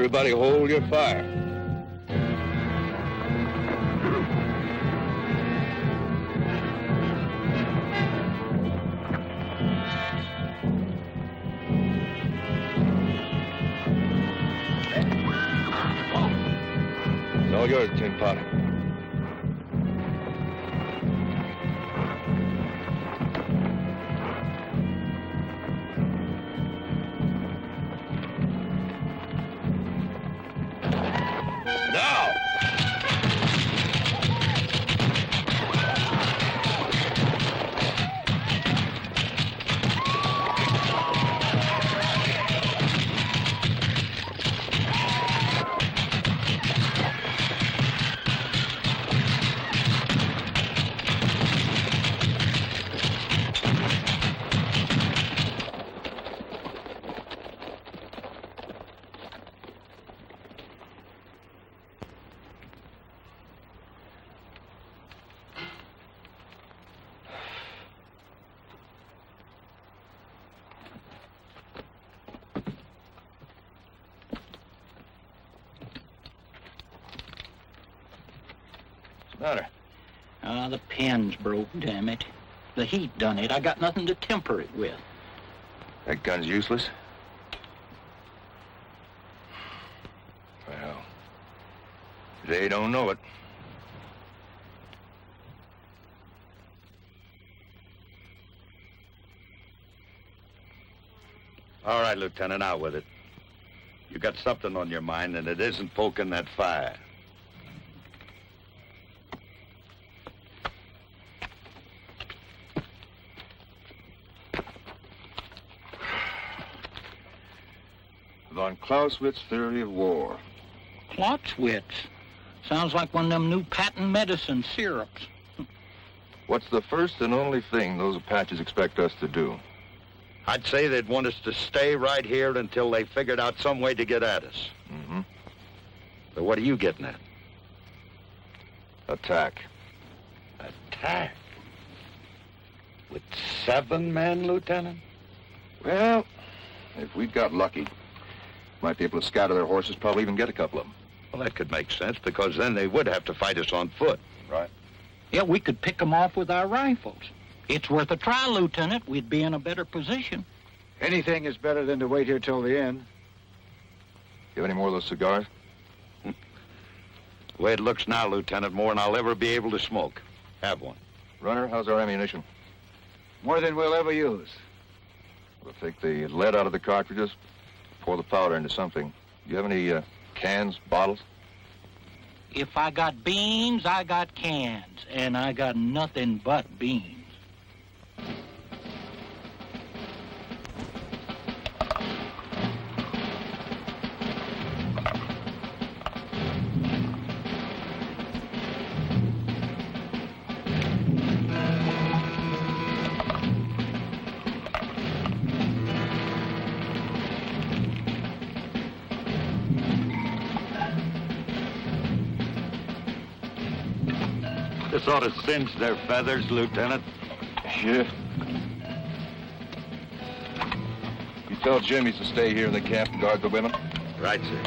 Everybody hold your fire. It's all yours, Tin Pot. Matter? The pen's broke, damn it. The heat done it. I got nothing to temper it with. That gun's useless? Well, they don't know it. All right, Lieutenant, out with it. You got something on your mind, and it isn't poking that fire. Von Clausewitz's theory of war. Clausewitz? Sounds like one of them new patent medicine syrups. What's the first and only thing those Apaches expect us to do? I'd say they'd want us to stay right here until they figured out some way to get at us. Mm-hmm. So what are you getting at? Attack. Attack? With 7 men, Lieutenant? Well, if we got lucky, might be able to scatter their horses, probably even get a couple of them. Well, that could make sense, because then they would have to fight us on foot. Right. Yeah, we could pick them off with our rifles. It's worth a try, Lieutenant. We'd be in a better position. Anything is better than to wait here till the end. You have any more of those cigars? The way it looks now, Lieutenant, more than I'll ever be able to smoke. Have one. Runner, how's our ammunition? More than we'll ever use. We'll take the lead out of the cartridges, pour the powder into something. Do you have any cans, bottles? If I got beans, I got cans. And I got nothing but beans. This ought to singe their feathers, Lieutenant. Sure. You tell Jim he's to stay here in the camp and guard the women? Right, sir.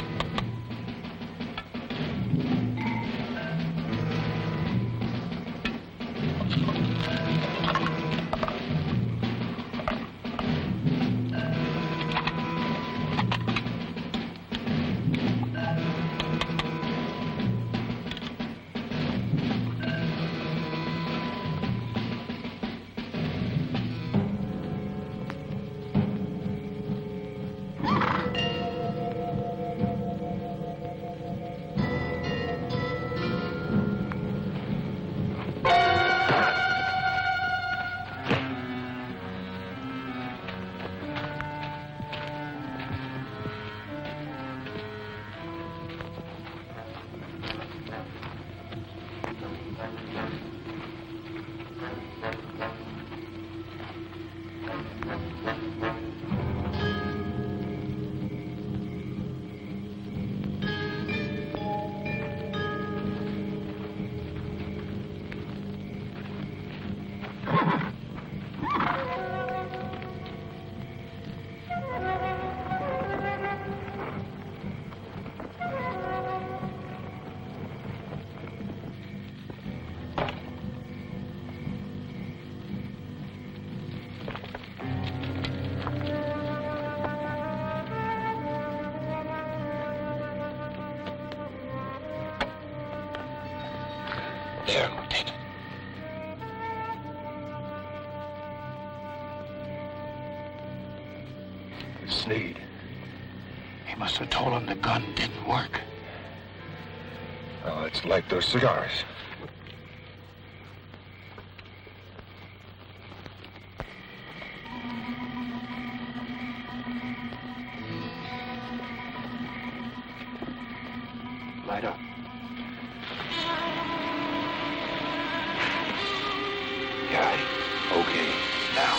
there, Lieutenant. Sneed. He must have told him the gun didn't work. Oh, let's light those cigars. Light up. Got it. Okay, now.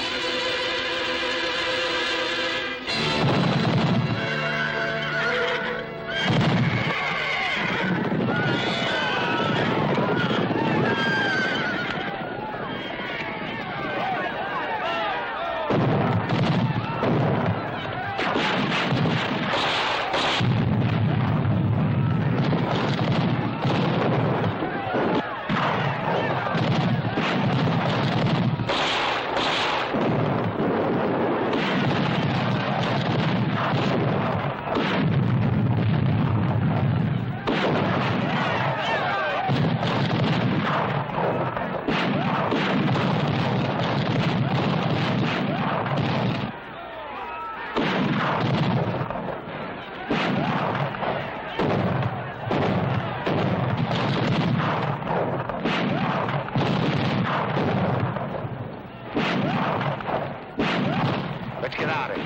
Let's get out of here.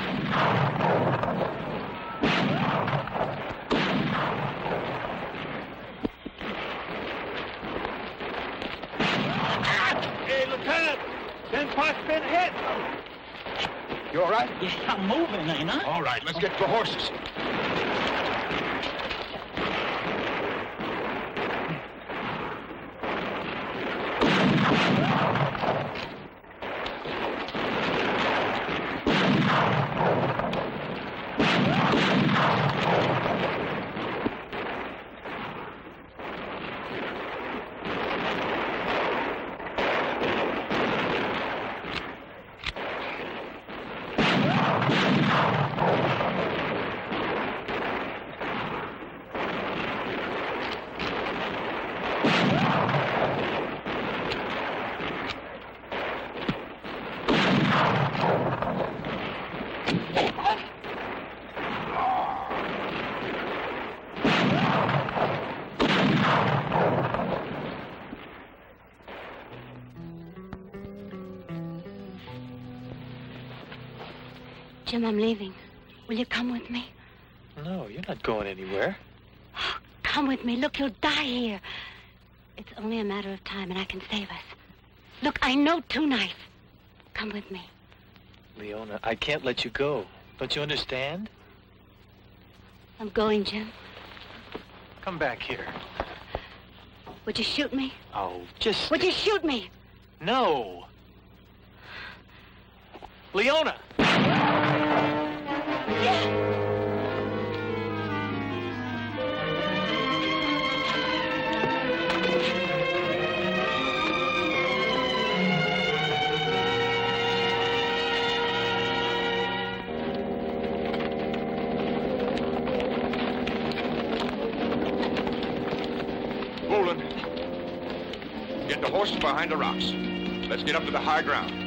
Hey, Lieutenant! Them pot's been hit! You all right? Yeah, I'm moving, ain't I? All right, let's get to the horses. Jim, I'm leaving. Will you come with me? No, you're not going anywhere. Oh, come with me. Look, you'll die here. It's only a matter of time, and I can save us. Look, I know too nice. Come with me. Leona, I can't let you go. Don't you understand? I'm going, Jim. Come back here. Would you shoot me? Oh, just... Would you shoot me? No. Leona! Roland, get the horses behind the rocks. Let's get up to the high ground.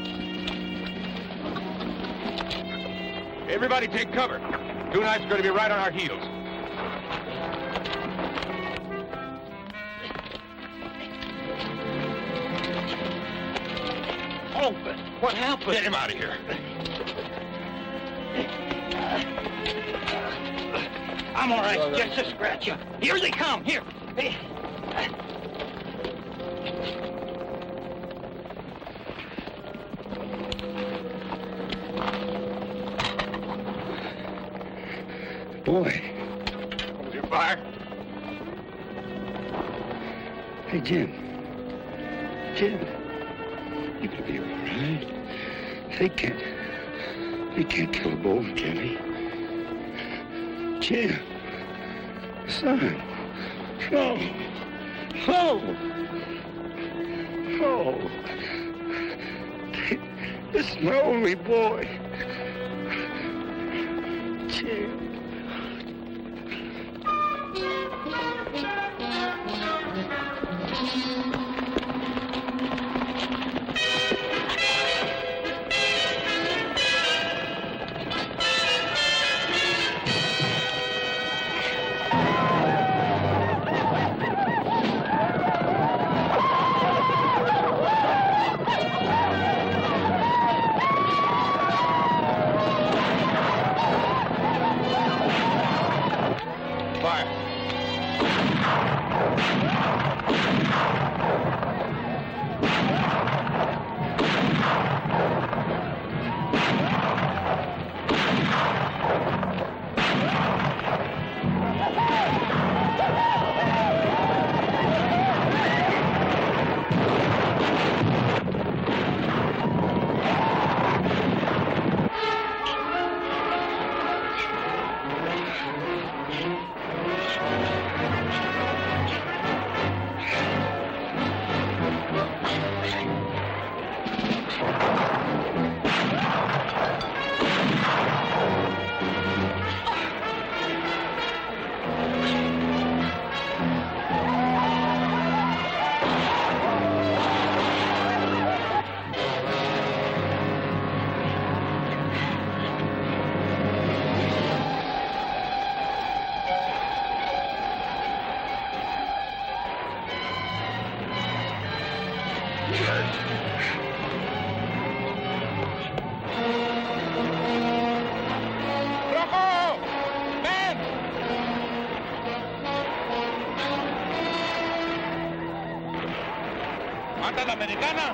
Everybody take cover. Two Knife's going to be right on our heels. Open! What happened? Get him out of here. I'm all right. Just a scratch. Here they come. Here. Hey. Boy. Hold your fire. Hey, Jim. Jim. You gonna be all right? They can't kill a bull, can they? Jim. Son. No. No. No. This is my only boy. Jim. ¡Rojo! ¡Ven! ¡Mata a la americana!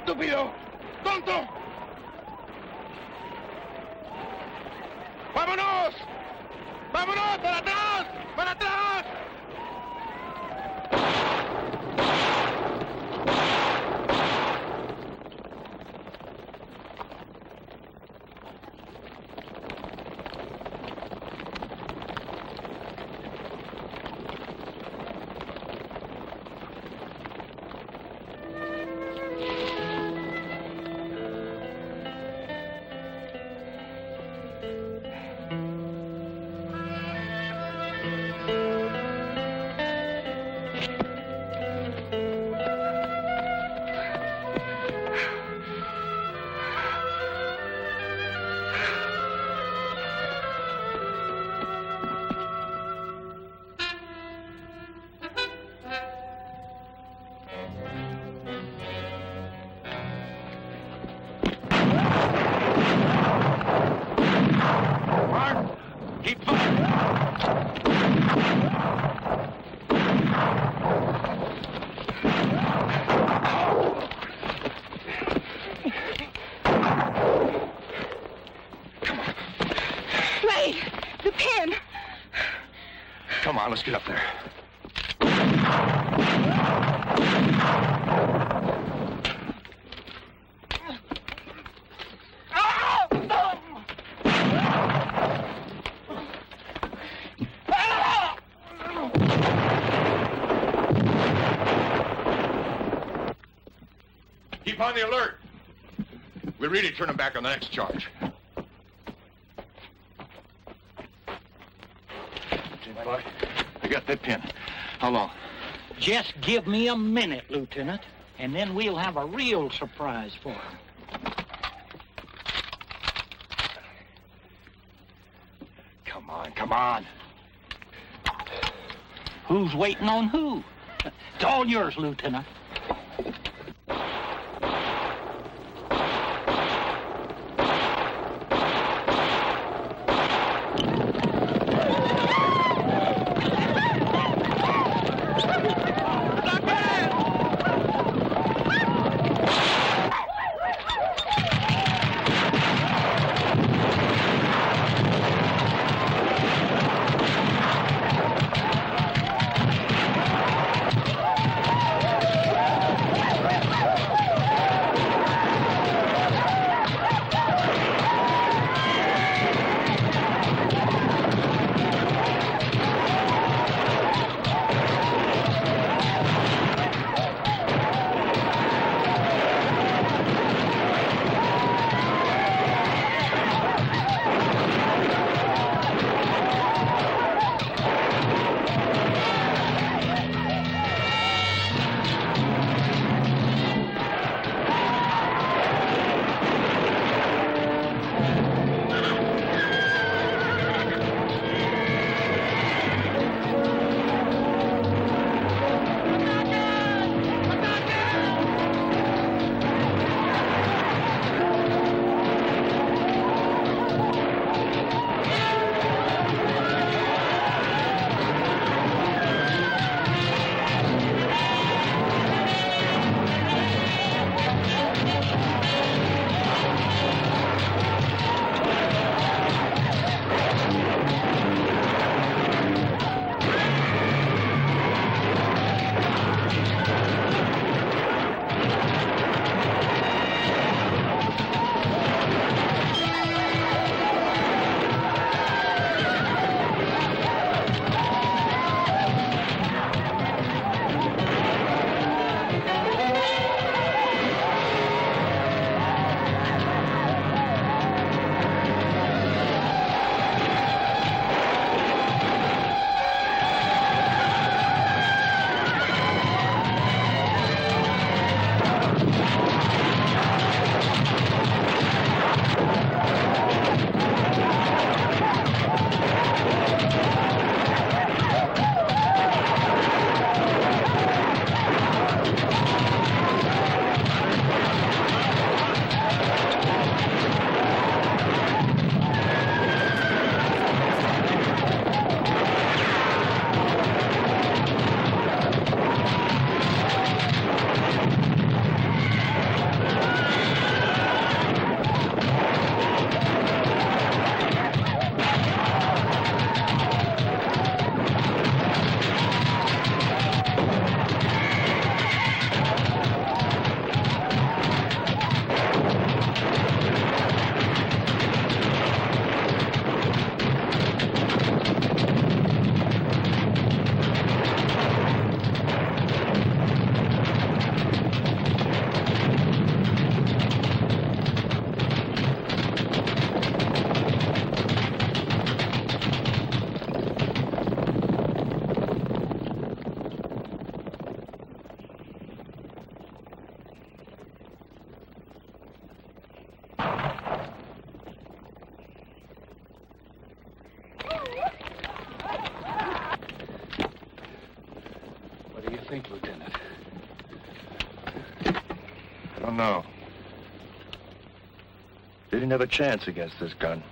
¡Estúpido! ¡Tonto! ¡Vámonos! ¡Vámonos! ¡Para atrás! ¡Para atrás! Keep firing! Ray, the pen. Come on, let's get up there. Keep on the alert. We'll really turn them back on the next charge. Boy, I got that pin. How long? Just give me a minute, Lieutenant, and then we'll have a real surprise for him. Come on, come on. Who's waiting on who? It's all yours, Lieutenant. no. They didn't have a chance against this gun.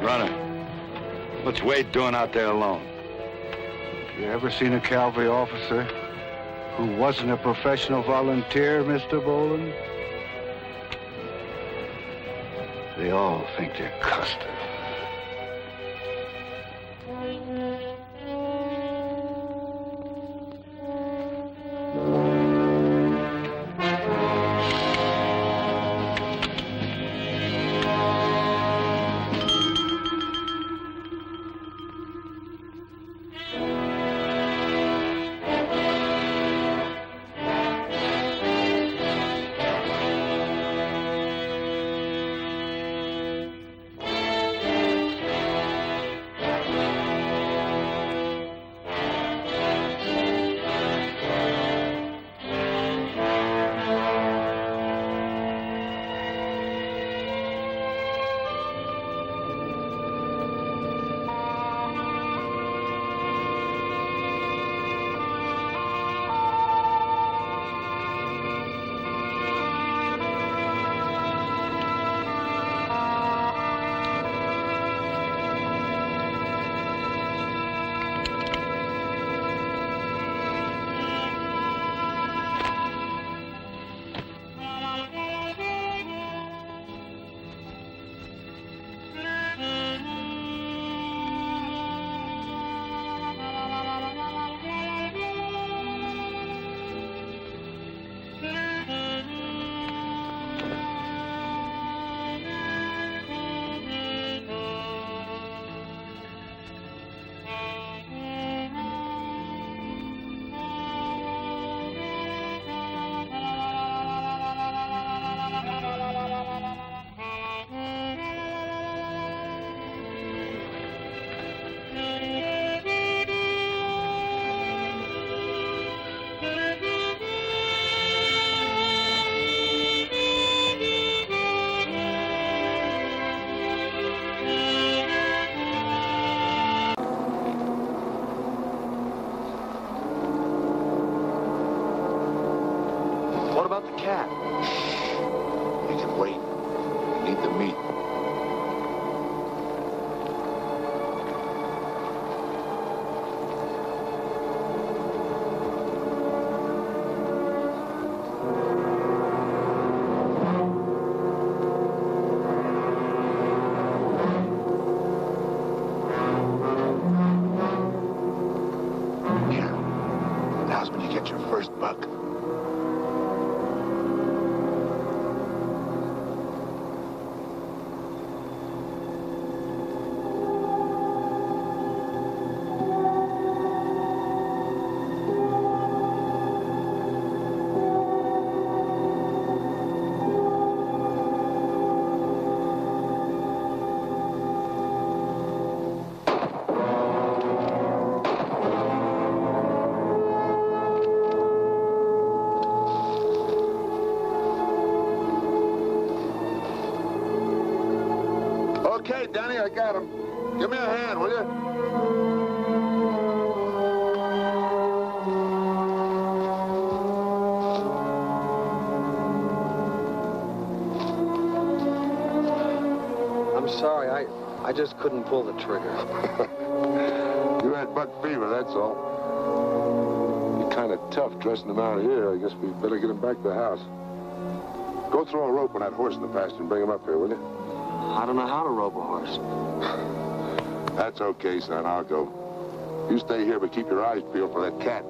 Runner, what's Wade doing out there alone? You ever seen a cavalry officer who wasn't a professional volunteer, Mr. Boland? They all think they're Custer. What about the cat? We can wait. We need the meat. Here. Now's when you get your first buck. Okay, Danny, I got him. Give me a hand, will you? I'm sorry, I just couldn't pull the trigger. You had buck fever, that's all. You're kind of tough dressing him out here. I guess we better get him back to the house. Go throw a rope on that horse in the pasture and bring him up here, will you? I don't know how to rope a horse. That's okay, son. I'll go. You stay here, but keep your eyes peeled for that cat.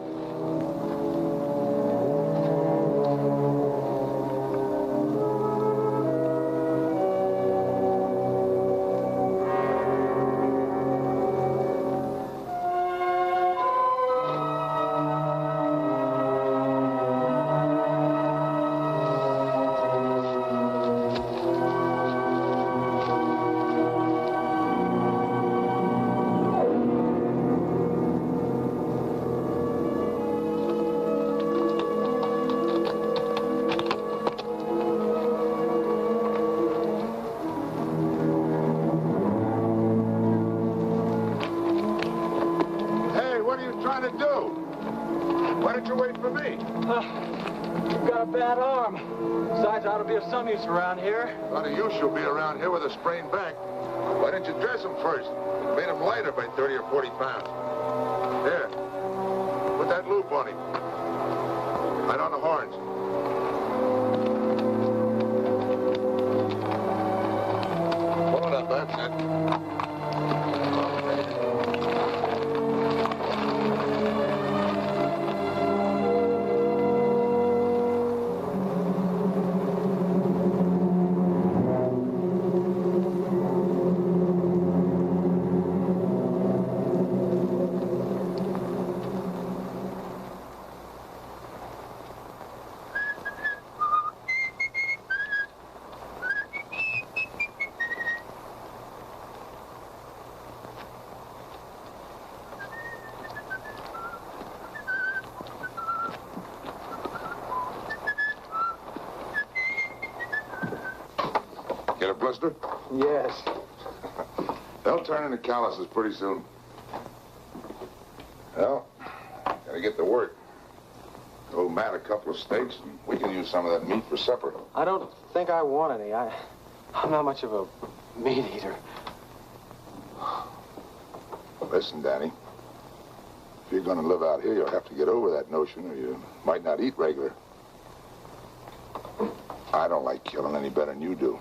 Some use around here. A lot of use you'll be around here with a sprained back. Why didn't you dress him first? Made him lighter by 30 or 40 pounds. Here, put that loop on him. Right on the horns. Pull it up, that's it. Get a blister? Yes. They'll turn into calluses pretty soon. Well, gotta get to work. Old Matt a couple of steaks, and we can use some of that meat for supper. I don't think I want any. I'm not much of a meat eater. Listen, Danny. If you're gonna live out here, you'll have to get over that notion, or you might not eat regular. I don't like killing any better than you do.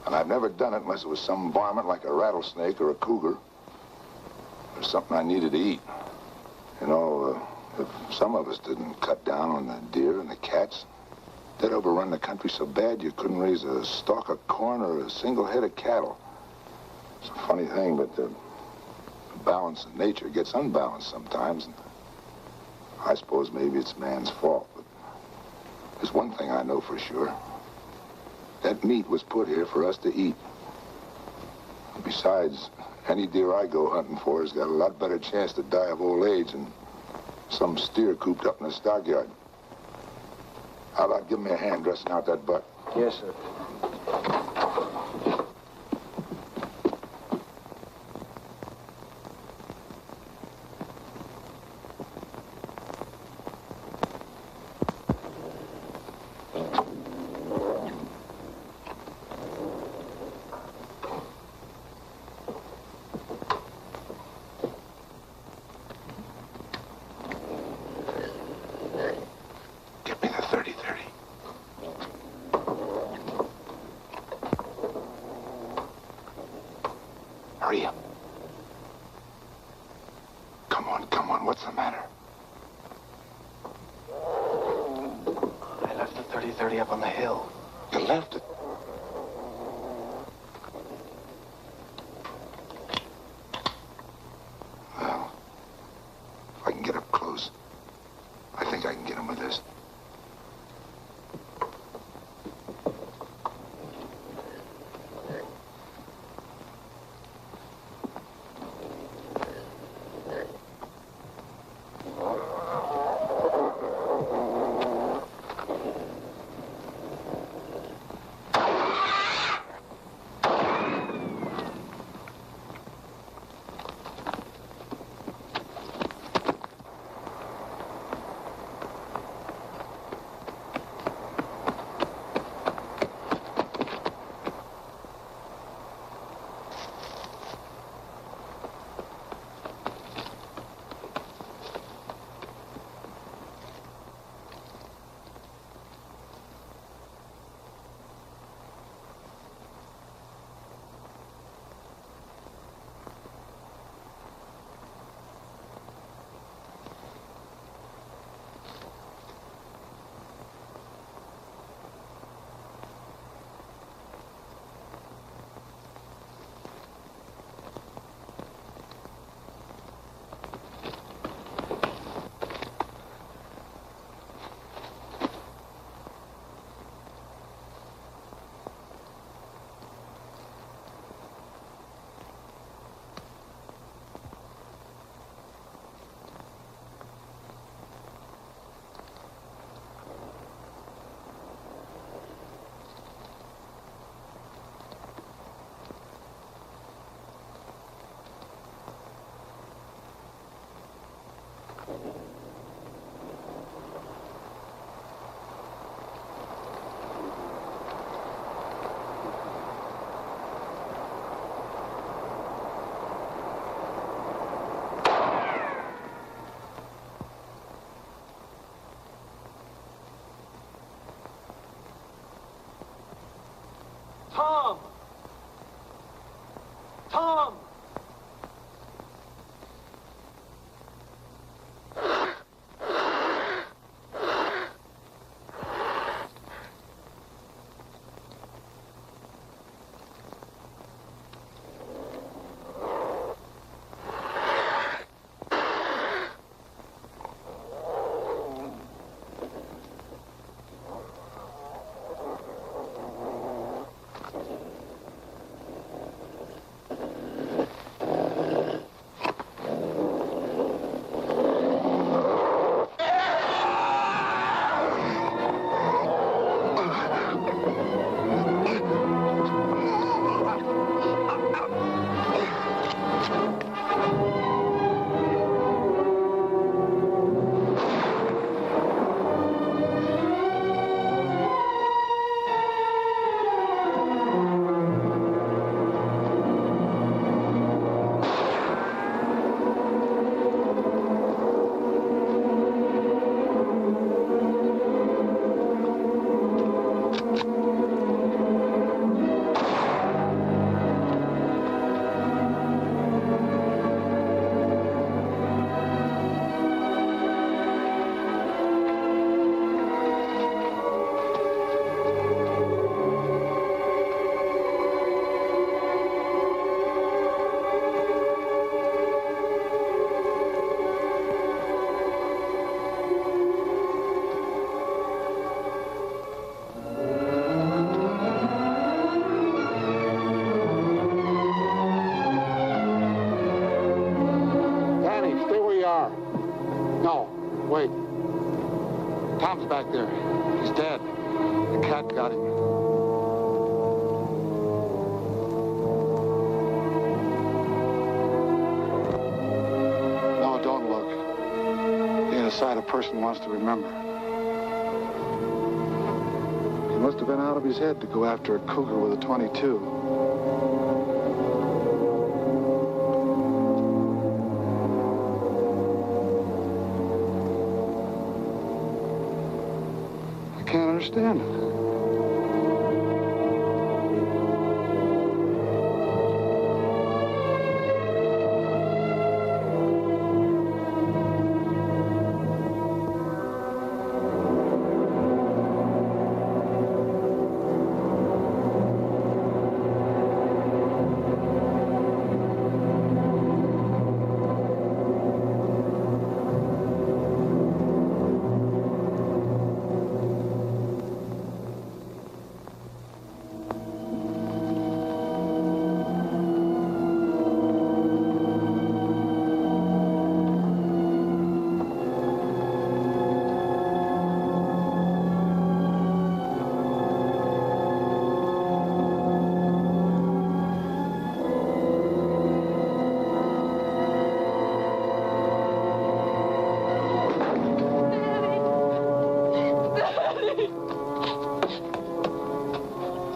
And I've never done it unless it was some varmint like a rattlesnake or a cougar. Or something I needed to eat. You know, if some of us didn't cut down on the deer and the cats, they'd overrun the country so bad you couldn't raise a stalk of corn or a single head of cattle. It's a funny thing, but the balance in nature gets unbalanced sometimes. And I suppose maybe it's man's fault, but there's one thing I know for sure. That meat was put here for us to eat. Besides, any deer I go hunting for has got a lot better chance to die of old age than some steer cooped up in a stockyard. How about give me a hand dressing out that butt? Yes, sir. Hurry up. Come on, what's the matter? I left the 30-30 up on the hill. You left it? Well, if I can get up close, I think I can get him with this. Tom's back there. He's dead. The cat got him. No, don't look. It ain't a sight a person wants to remember. He must have been out of his head to go after a cougar with a .22. I can't understand it.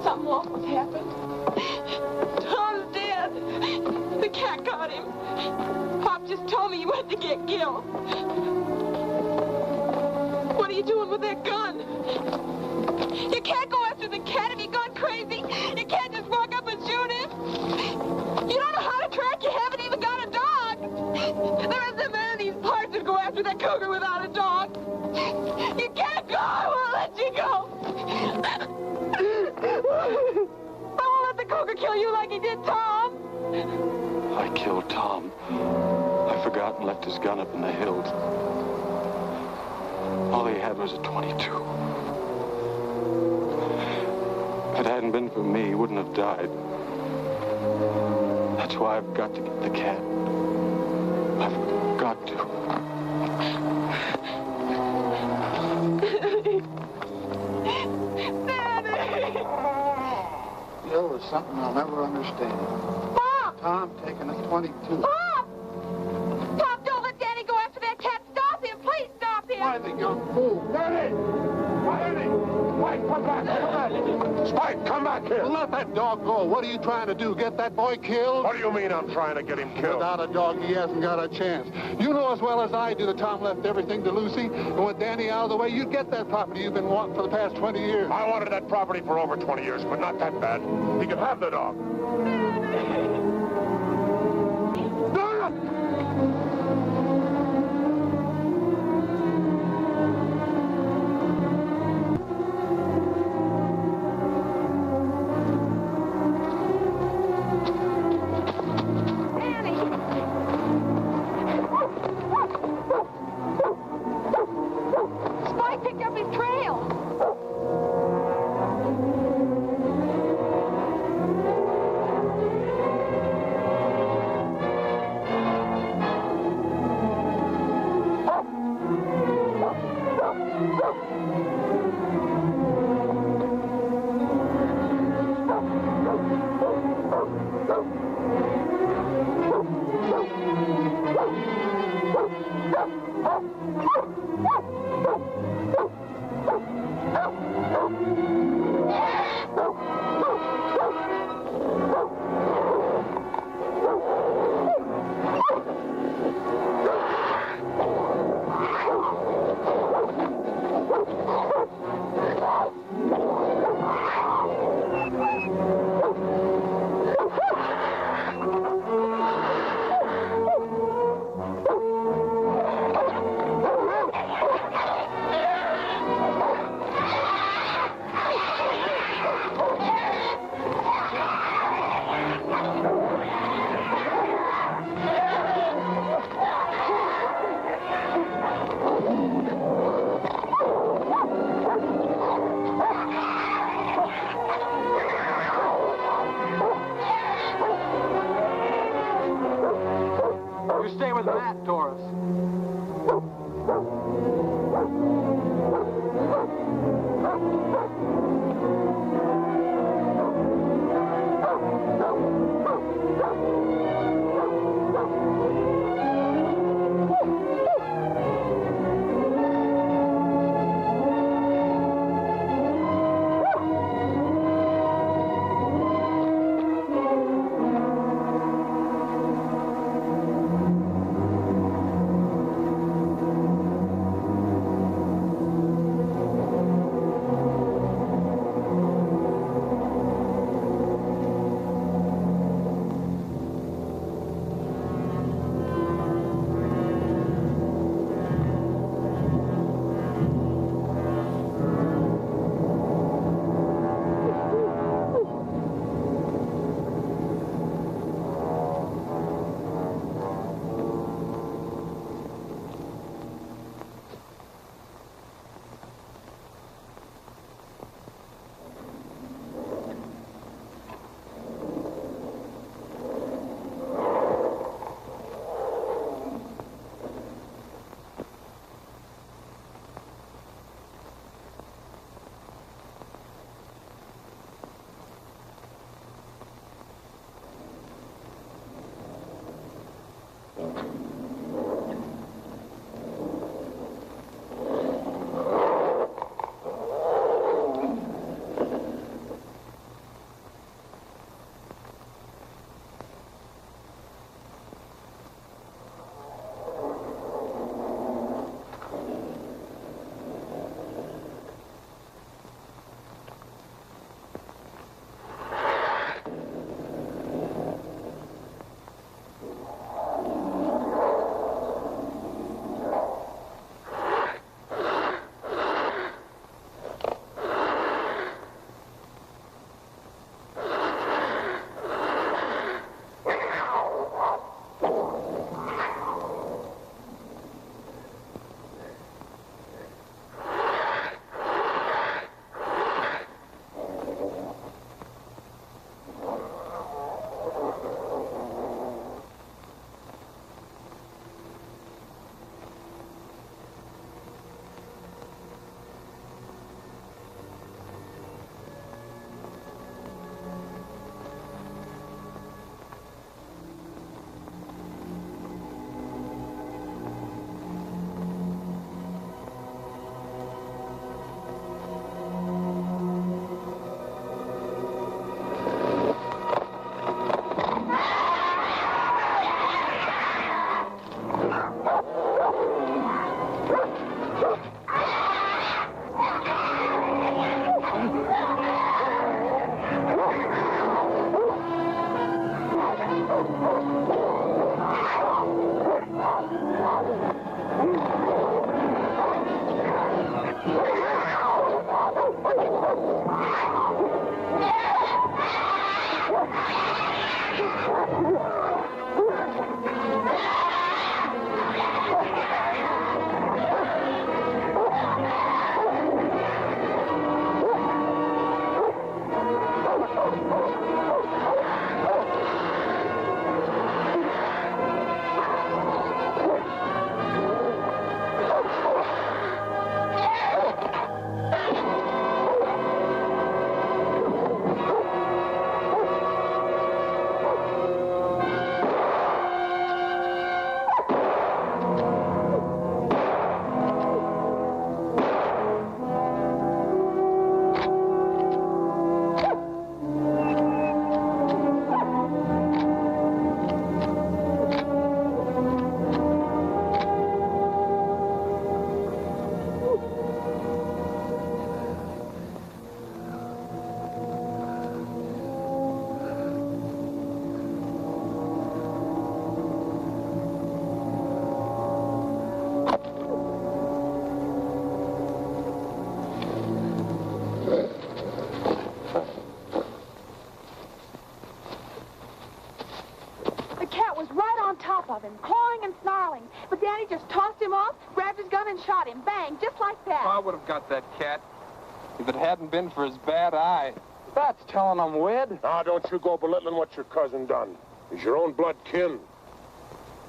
Something awful's happened. Tom's dead. The cat got him. Pop just told me he went to get Gil. What are you doing with that gun? You can't go after the cat if you've gone crazy. You can't just walk up and shoot him. You don't know how to track. You haven't even got a dog. There isn't a man in these parts who'd go after that cougar without a dog. You can't go. I won't let you go. I won't let the cougar kill you like he did Tom. I killed Tom. I forgot and left his gun up in the hills. All he had was a .22. If it hadn't been for me, he wouldn't have died. That's why I've got to get the cat. I've got to. Gil, there's something I'll never understand. Pop! Tom taking a .22. Pop! Pop, don't let Danny go after that cat. Stop him. Please stop him. Why, the young fool? Danny! Danny! Spike, come back! Come back! Spike, come back here! Let that dog go. What are you trying to do? Get that boy killed? What do you mean I'm trying to get him killed? Without a dog, he hasn't got a chance. You know as well as I do that Tom left everything to Lucy. And with Danny out of the way, you'd get that property you've been wanting for the past 20 years. I wanted that property for over 20 years, but not that bad. He could have the dog. Spike picked up his trail. of him, clawing and snarling. But Danny just tossed him off, grabbed his gun, and shot him. Bang, just like that. Oh, I would have got that cat if it hadn't been for his bad eye. That's telling him, Wed. Ah, don't you go belittling what your cousin done. He's your own blood kin.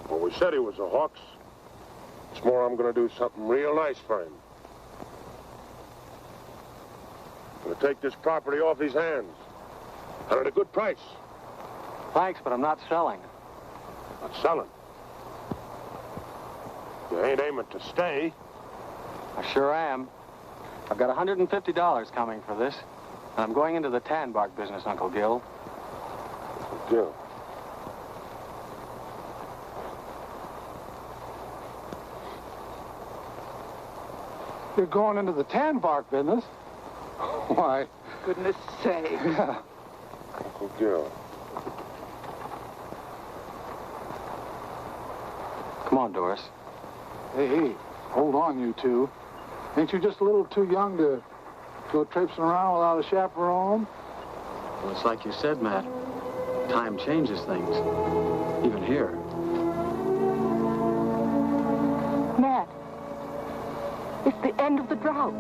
Well, we said he was a Hawks. It's more, I'm going to do something real nice for him. I'm going to take this property off his hands. And at a good price. Thanks, but I'm not selling. Not selling. You ain't aiming to stay. I sure am. I've got $150 coming for this. And I'm going into the tan bark business, Uncle Gil. Uncle Gil? You're going into the tan bark business? Why? Goodness sake. Yeah. Uncle Gil. Come on, Doris. Hey, hold on, you two. Ain't you just a little too young to go traipsing around without a chaperone? Well, it's like you said, Matt. Time changes things. Even here. Matt, it's the end of the drought.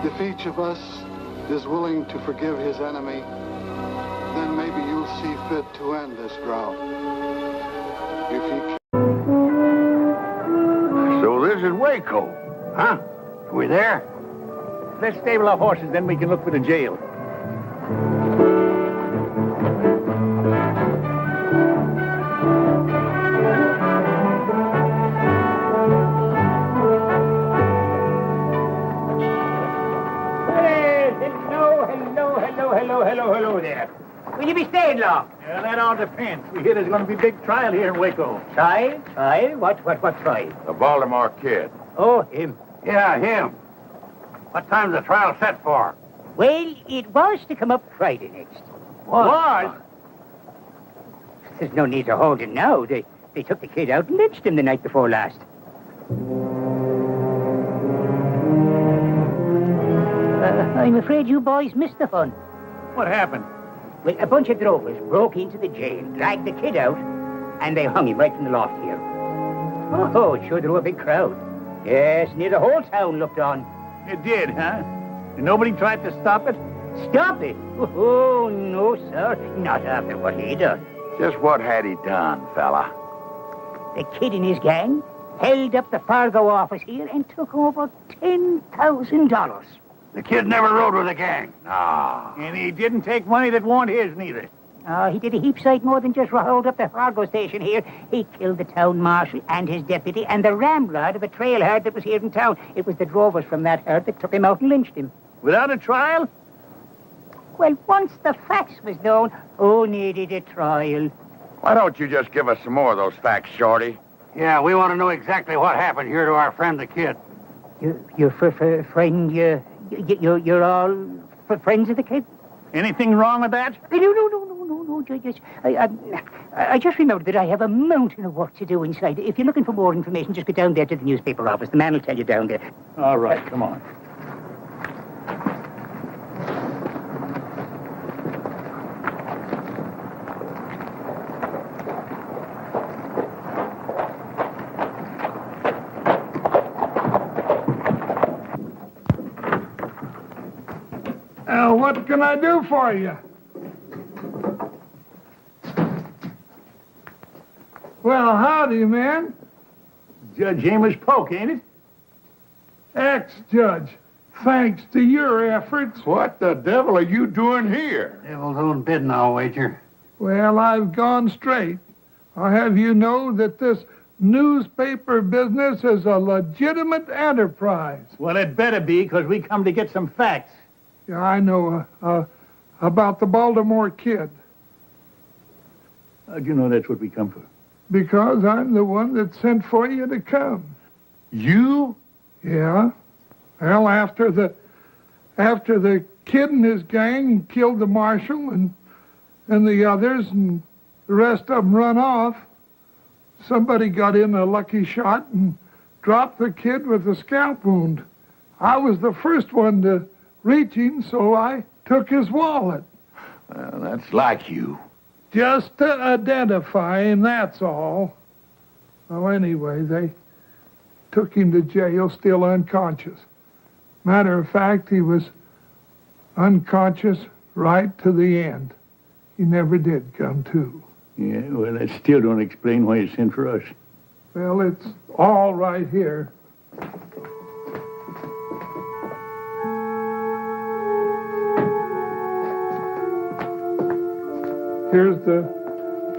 If each of us is willing to forgive his enemy, then maybe you'll see fit to end this drought. If you So this is Waco, huh? We there? Let's stable our horses, then we can look for the jail. Hello there. Will you be staying long? Yeah, that all depends. We hear there's going to be a big trial here in Waco. Trial? Trial? What trial? The Baltimore kid. Oh, him. Yeah, him. What time's the trial set for? Well, it was to come up Friday next. Was? There's no need to hold it now. They took the kid out and lynched him the night before last. I'm afraid you boys missed the fun. What happened? Well, a bunch of drovers broke into the jail, dragged the kid out, and they hung him right from the loft here. Oh, it sure drew a big crowd. Yes, near the whole town looked on. It did, huh? And nobody tried to stop it? Stop it? Oh, no, sir. Not after what he done. Just what had he done, fella? The kid and his gang held up the Fargo office here and took over $10,000. The kid never rode with a gang. No. And he didn't take money that wasn't his, neither. He did a heap sight more than just hold up the Fargo station here. He killed the town marshal and his deputy and the ramrod of a trail herd that was here in town. It was the drovers from that herd that took him out and lynched him. Without a trial? Well, once the facts was known, who needed a trial? Why don't you just give us some more of those facts, Shorty? Yeah, we want to know exactly what happened here to our friend the kid. Your friend, you're all friends of the kid? Anything wrong with that? No, I just remembered that I have a mountain of work to do inside. If you're looking for more information, just go down there to the newspaper office. The man will tell you down there. All right, come on. What can I do for you? Well, howdy, man. Judge Amos Polk, ain't it? Ex-judge. Thanks to your efforts. What the devil are you doing here? Devil's own bidding, I'll wager. Well, I've gone straight. I'll have you know that this newspaper business is a legitimate enterprise. Well, it better be, because we come to get some facts. Yeah, I know about the Baltimore kid. How'd you know that's what we come for? Because I'm the one that sent for you to come. You? Yeah. Well, after the kid and his gang killed the marshal and the others and the rest of them run off, somebody got in a lucky shot and dropped the kid with a scalp wound. I was the first one to reach him, so I took his wallet. Well, that's like you. Just to identify him, that's all. Well, anyway, they took him to jail, still unconscious. Matter of fact, he was unconscious right to the end. He never did come to. Yeah, well, that still don't explain why you sent for us. Well, it's all right here. Here's the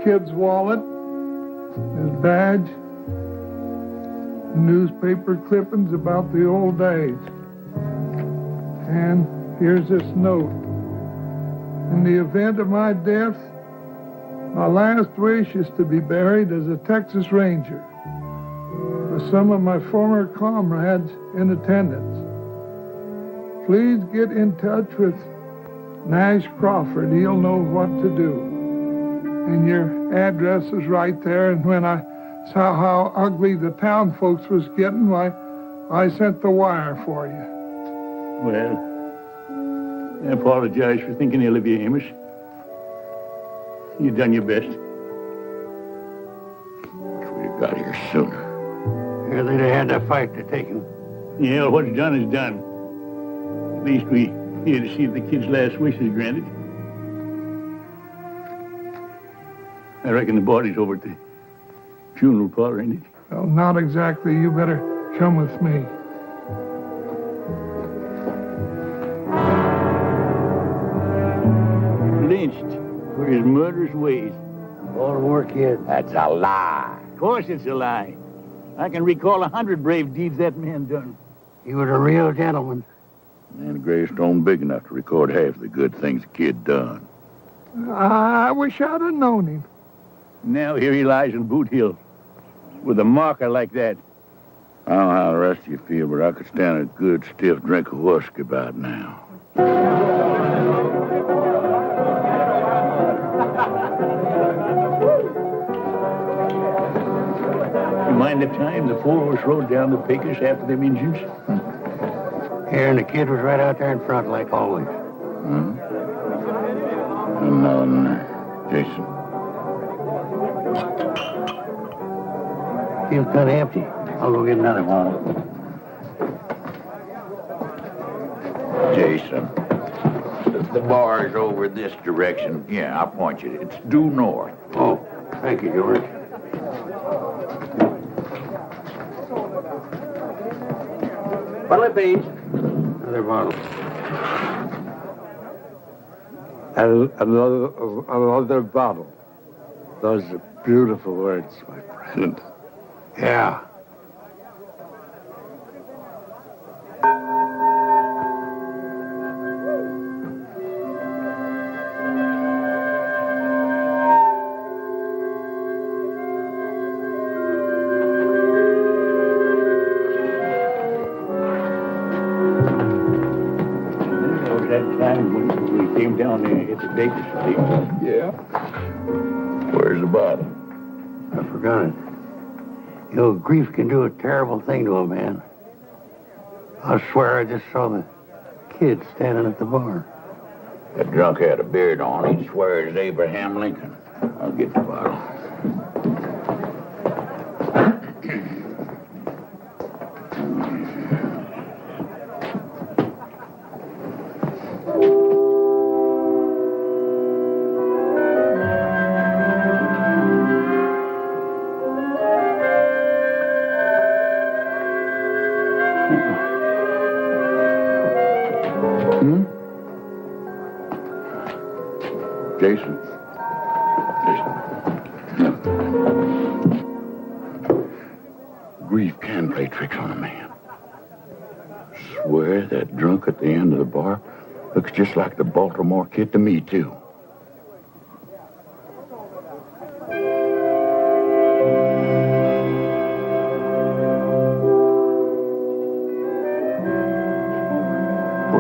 kid's wallet, his badge, newspaper clippings about the old days. And here's this note. In the event of my death, my last wish is to be buried as a Texas Ranger with some of my former comrades in attendance. Please get in touch with Nash Crawford. He'll know what to do. And your address is right there. And when I saw how ugly the town folks was getting, why, I sent the wire for you. Well, I apologize for thinking ill of you, Amos. You done your best. If we'd have got here sooner. Yeah, they'd have had to fight to take him. Yeah, well, what's done is done. At least we here to see if the kid's last wish is granted. I reckon the body's over at the funeral parlor, ain't it? Well, not exactly. You better come with me. Lynched for his murderous ways. Baltimore kid. That's a lie. Of course it's a lie. I can recall 100 brave deeds that man done. He was a real gentleman. And a gravestone big enough to record half the good things the kid done. I wish I'd have known him. Now here he lies in Boot Hill with a marker like that. I don't know how the rest of you feel, but I could stand a good stiff drink of whiskey about now. You mind the time the four of us rode down the Pecos after them Injuns? Here, and the kid was right out there in front, like always. And Jason. Feels kind of empty. I'll go get another bottle. Jason, the bar's over this direction. Yeah, I'll point you. It's due north. Oh, thank you, George. What'll it be? Another bottle. Another bottle. Those are beautiful words, my friend. Yeah. Down there at the baker's place. Yeah. Where's the bottle? I forgot it. You know, grief can do a terrible thing to a man. I swear I just saw the kid standing at the bar. That drunk had a beard on. He'd swear it's Abraham Lincoln. I'll get the bottle. Jason. Grief can play tricks on a man. Swear that drunk at the end of the bar looks just like the Baltimore kid to me, too.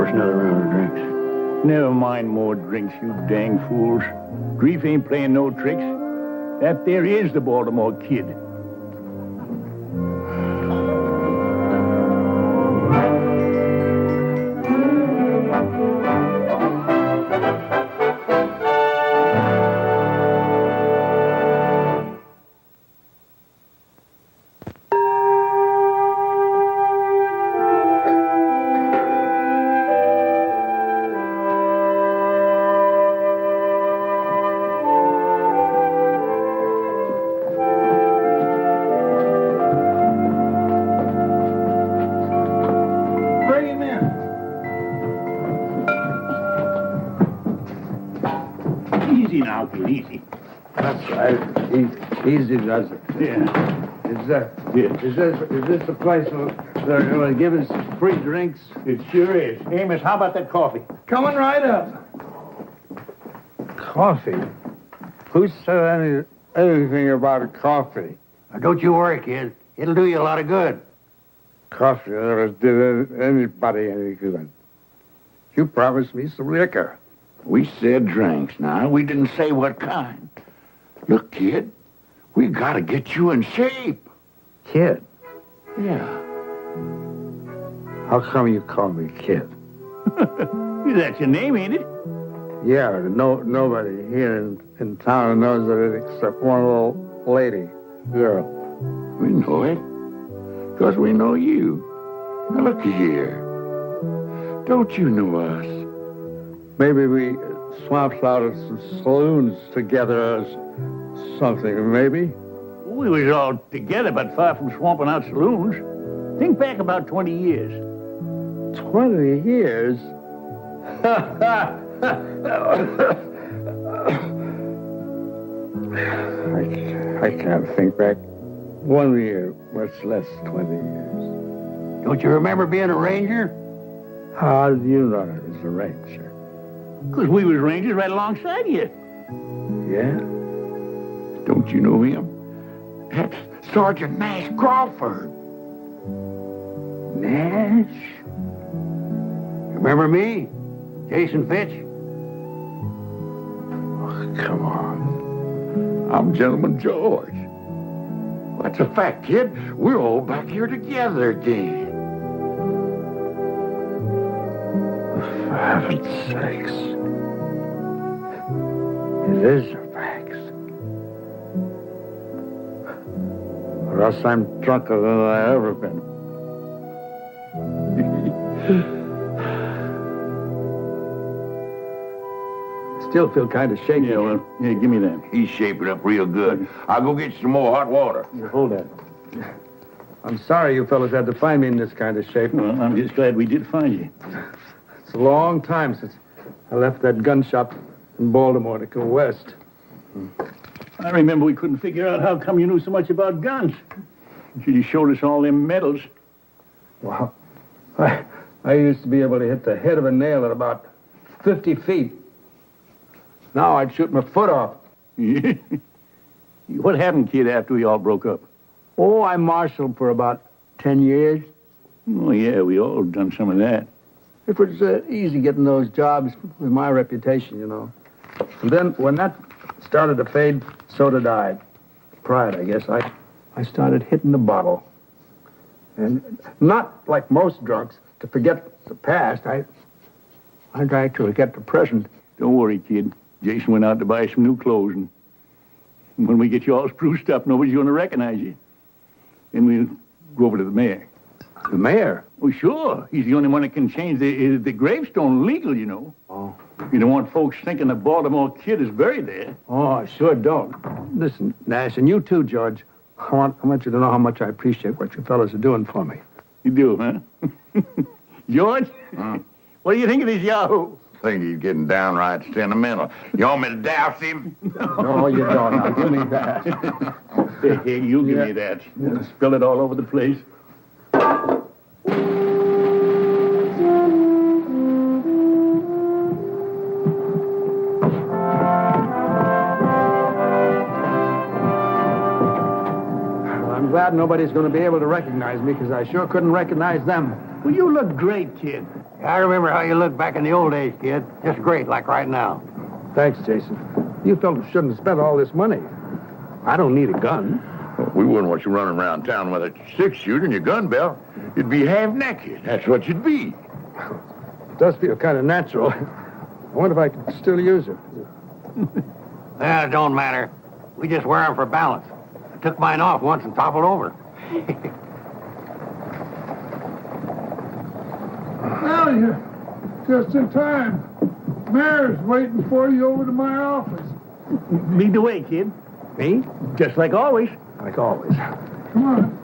us another round of drinks. Never mind more drinks, you dang fools. Grief ain't playing no tricks. That there is the Baltimore Kid. Easy now, kid, easy. That's right. Easy does it. Yeah. Is this the place where they're going to give us free drinks? It sure is. Amos, how about that coffee? Coming right up. Coffee? Who said anything about coffee? Now, don't you worry, kid. It'll do you a lot of good. Coffee never did anybody any good. You promised me some liquor. We said drinks now. We didn't say what kind. Look, kid, we gotta get you in shape. Kid? Yeah. How come you call me kid? That's your name, ain't it? Yeah, nobody here in town knows it except one little lady, girl. We know it. Because we know you. Now, look here. Don't you know us? Maybe we swapped out of some saloons together or something, maybe. We was all together, but far from swamping out saloons. Think back about 20 years. 20 years? I can't think back 1 year, much less 20 years. Don't you remember being a ranger? How do you know I was a ranger? Because we was rangers right alongside you. Yeah? Don't you know him? That's Sergeant Nash Crawford. Nash? Remember me? Jason Fitch? Oh, come on. I'm Gentleman George. That's a fact, kid. We're all back here together again. For heaven's sakes. It is a fact. Or else I'm drunker than I ever been. Still feel kind of shaky. Yeah, well, yeah, give me that. He's shaping up real good. I'll go get you some more hot water. Hold that. I'm sorry you fellas had to find me in this kind of shape. Well, I'm just glad we did find you. It's a long time since I left that gun shop in Baltimore to go west. I remember we couldn't figure out how come you knew so much about guns. You showed us all them medals. Wow. I used to be able to hit the head of a nail at about 50 feet. Now I'd shoot my foot off. What happened, kid, after we all broke up? Oh, I marshaled for about 10 years. Oh, yeah, we all done some of that. It was easy getting those jobs with my reputation, you know. And then when that started to fade, so did I. Pride, I guess. I started hitting the bottle. And not like most drunks, to forget the past. I tried to forget the present. Don't worry, kid. Jason went out to buy some new clothes, and when we get you all spruced up, nobody's going to recognize you. Then we'll go over to the mayor. The mayor? Oh, sure. He's the only one that can change the gravestone legal, you know. Oh. You don't want folks thinking the Baltimore Kid is buried there. Oh, I sure don't. Listen, Nash, and you too, George. I want you to know how much I appreciate what you fellas are doing for me. You do, huh? George? What do you think of this Yahoo? I think he's getting downright sentimental. You want me to douse him? No, you don't. Now, give me that. Hey, you give me that. Yeah. Spill it all over the place. I'm glad bad nobody's going to be able to recognize me, because I sure couldn't recognize them. Well, you look great, kid. I remember how you looked back in the old days, kid. Just great, like right now. Thanks, Jason. You fellas shouldn't have spent all this money. I don't need a gun. Well, we wouldn't want you running around town with a six-shooter and your gun belt. You'd be half-naked. That's what you'd be. It does feel kind of natural. I wonder if I can still use it. It don't matter. We just wear them for balance. I took mine off once and toppled over. Well, you're just in time. Mayor's waiting for you over to my office. Lead the way, kid. Me? Just like always. Like always. Come on.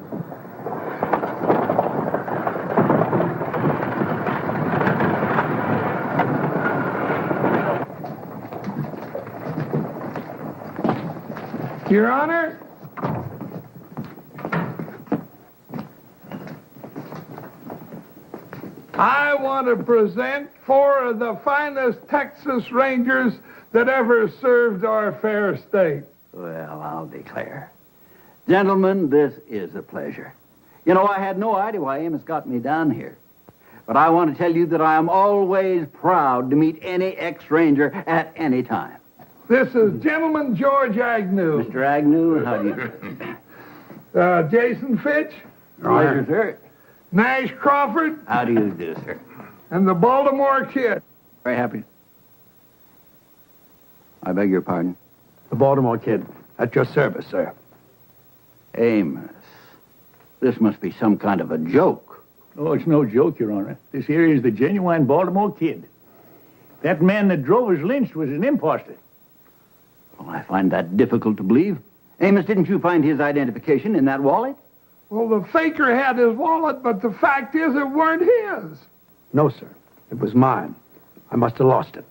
Your Honor, I want to present 4 of the finest Texas Rangers that ever served our fair state. Well, I'll declare. Gentlemen, this is a pleasure. You know, I had no idea why Amos got me down here. But I want to tell you that I am always proud to meet any ex-Ranger at any time. This is Gentleman George Agnew. Mr. Agnew, how do you... Jason Fitch. Pleasure, sir. Nash Crawford. How do you do, sir? And the Baltimore Kid. Very happy. I beg your pardon? The Baltimore Kid. At your service, sir. Amos, this must be some kind of a joke. Oh, it's no joke, Your Honor. This here is the genuine Baltimore Kid. That man that drove us lynched was an imposter. Well, I find that difficult to believe. Amos, didn't you find his identification in that wallet? Well, the faker had his wallet, but the fact is it weren't his. No, sir. It was mine. I must have lost it.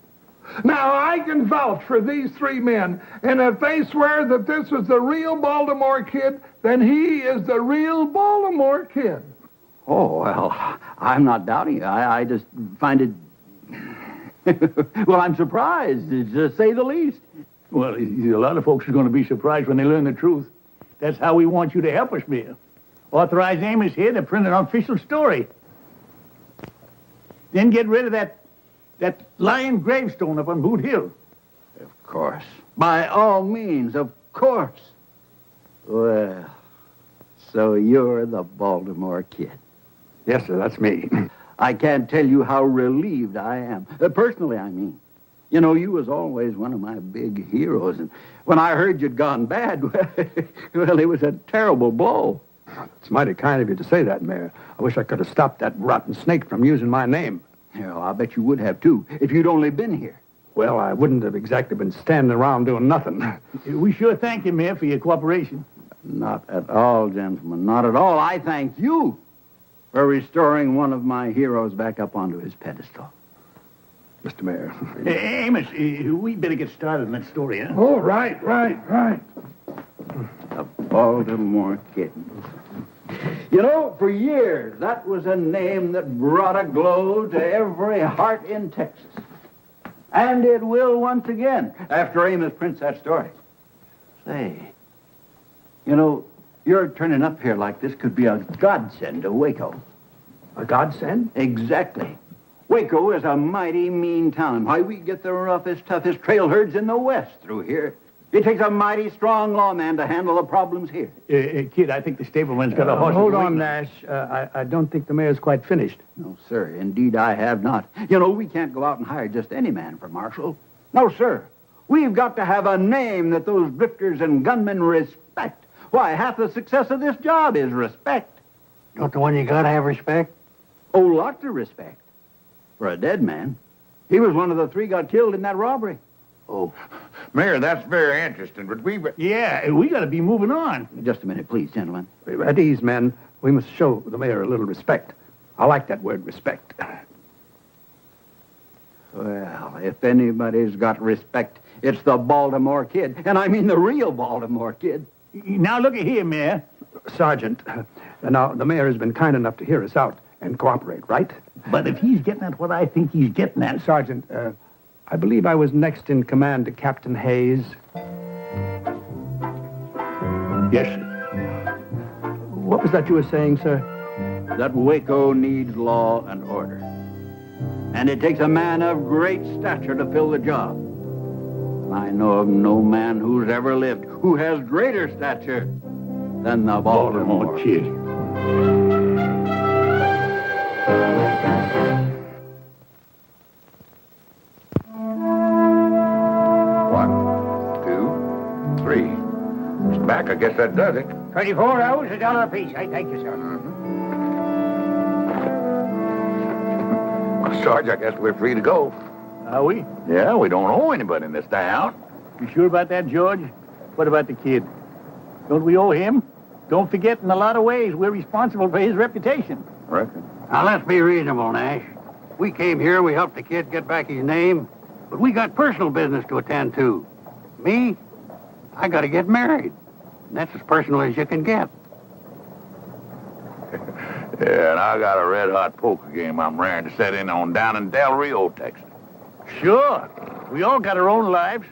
Now, I can vouch for these 3 men, and if they swear that this was the real Baltimore Kid, then he is the real Baltimore Kid. Oh, well, I'm not doubting you. I just find it... well, I'm surprised, to say the least. Well, a lot of folks are going to be surprised when they learn the truth. That's how we want you to help us, Mayor. Authorize Amos here to print an official story. Then get rid of that lying gravestone up on Boot Hill. Of course. By all means, of course. Well, so you're the Baltimore Kid. Yes, sir, that's me. I can't tell you how relieved I am. Personally, I mean. You know, you was always one of my big heroes, and when I heard you'd gone bad, well, it was a terrible blow. It's mighty kind of you to say that, Mayor. I wish I could have stopped that rotten snake from using my name. Yeah, I'll bet you would have, too, if you'd only been here. Well, I wouldn't have exactly been standing around doing nothing. We sure thank you, Mayor, for your cooperation. Not at all, gentlemen, not at all. I thank you for restoring one of my heroes back up onto his pedestal. Mr. Mayor. Amos, we better get started on that story, huh? Oh, right. The Baltimore Kid. You know, for years, that was a name that brought a glow to every heart in Texas. And it will once again, after Amos prints that story. Say, you know, your turning up here like this could be a godsend to Waco. A godsend? Exactly. Waco is a mighty mean town. Why, we get the roughest, toughest trail herds in the West through here. It takes a mighty strong lawman to handle the problems here. Kid, I think the stableman's got a horse. Hold on, Nash. I don't think the mayor's quite finished. No, sir. Indeed, I have not. You know, we can't go out and hire just any man for marshal. No, sir. We've got to have a name that those drifters and gunmen respect. Why, half the success of this job is respect. Don't the one you gotta have respect? Oh, lots of respect. For a dead man. He was one of the 3 got killed in that robbery. Oh, Mayor, that's very interesting, but Yeah, we got to be moving on. Just a minute, please, gentlemen. At ease, men. We must show the mayor a little respect. I like that word, respect. Well, if anybody's got respect, it's the Baltimore Kid. And I mean the real Baltimore Kid. Now, look at here, Mayor. Sergeant, now, the mayor has been kind enough to hear us out and cooperate, right? But if he's getting at what I think he's getting at... Sergeant, I believe I was next in command to Captain Hayes. Yes, sir. What was that you were saying, sir? That Waco needs law and order. And it takes a man of great stature to fill the job. I know of no man who's ever lived who has greater stature than the Baltimore Kid. 1, 2, 3. It's back. I guess that does it. 24 hours, $1 apiece. I thank you, sir. Well, Sarge, I guess we're free to go. Are we? Yeah, we don't owe anybody in this town. You sure about that, George? What about the kid? Don't we owe him? Don't forget, in a lot of ways, we're responsible for his reputation. Reckon. Now, let's be reasonable, Nash. We came here, we helped the kid get back his name, but we got personal business to attend to. Me, I gotta get married. And that's as personal as you can get. Yeah, and I got a red-hot poker game I'm raring to set in on down in Del Rio, Texas. Sure. We all got our own lives.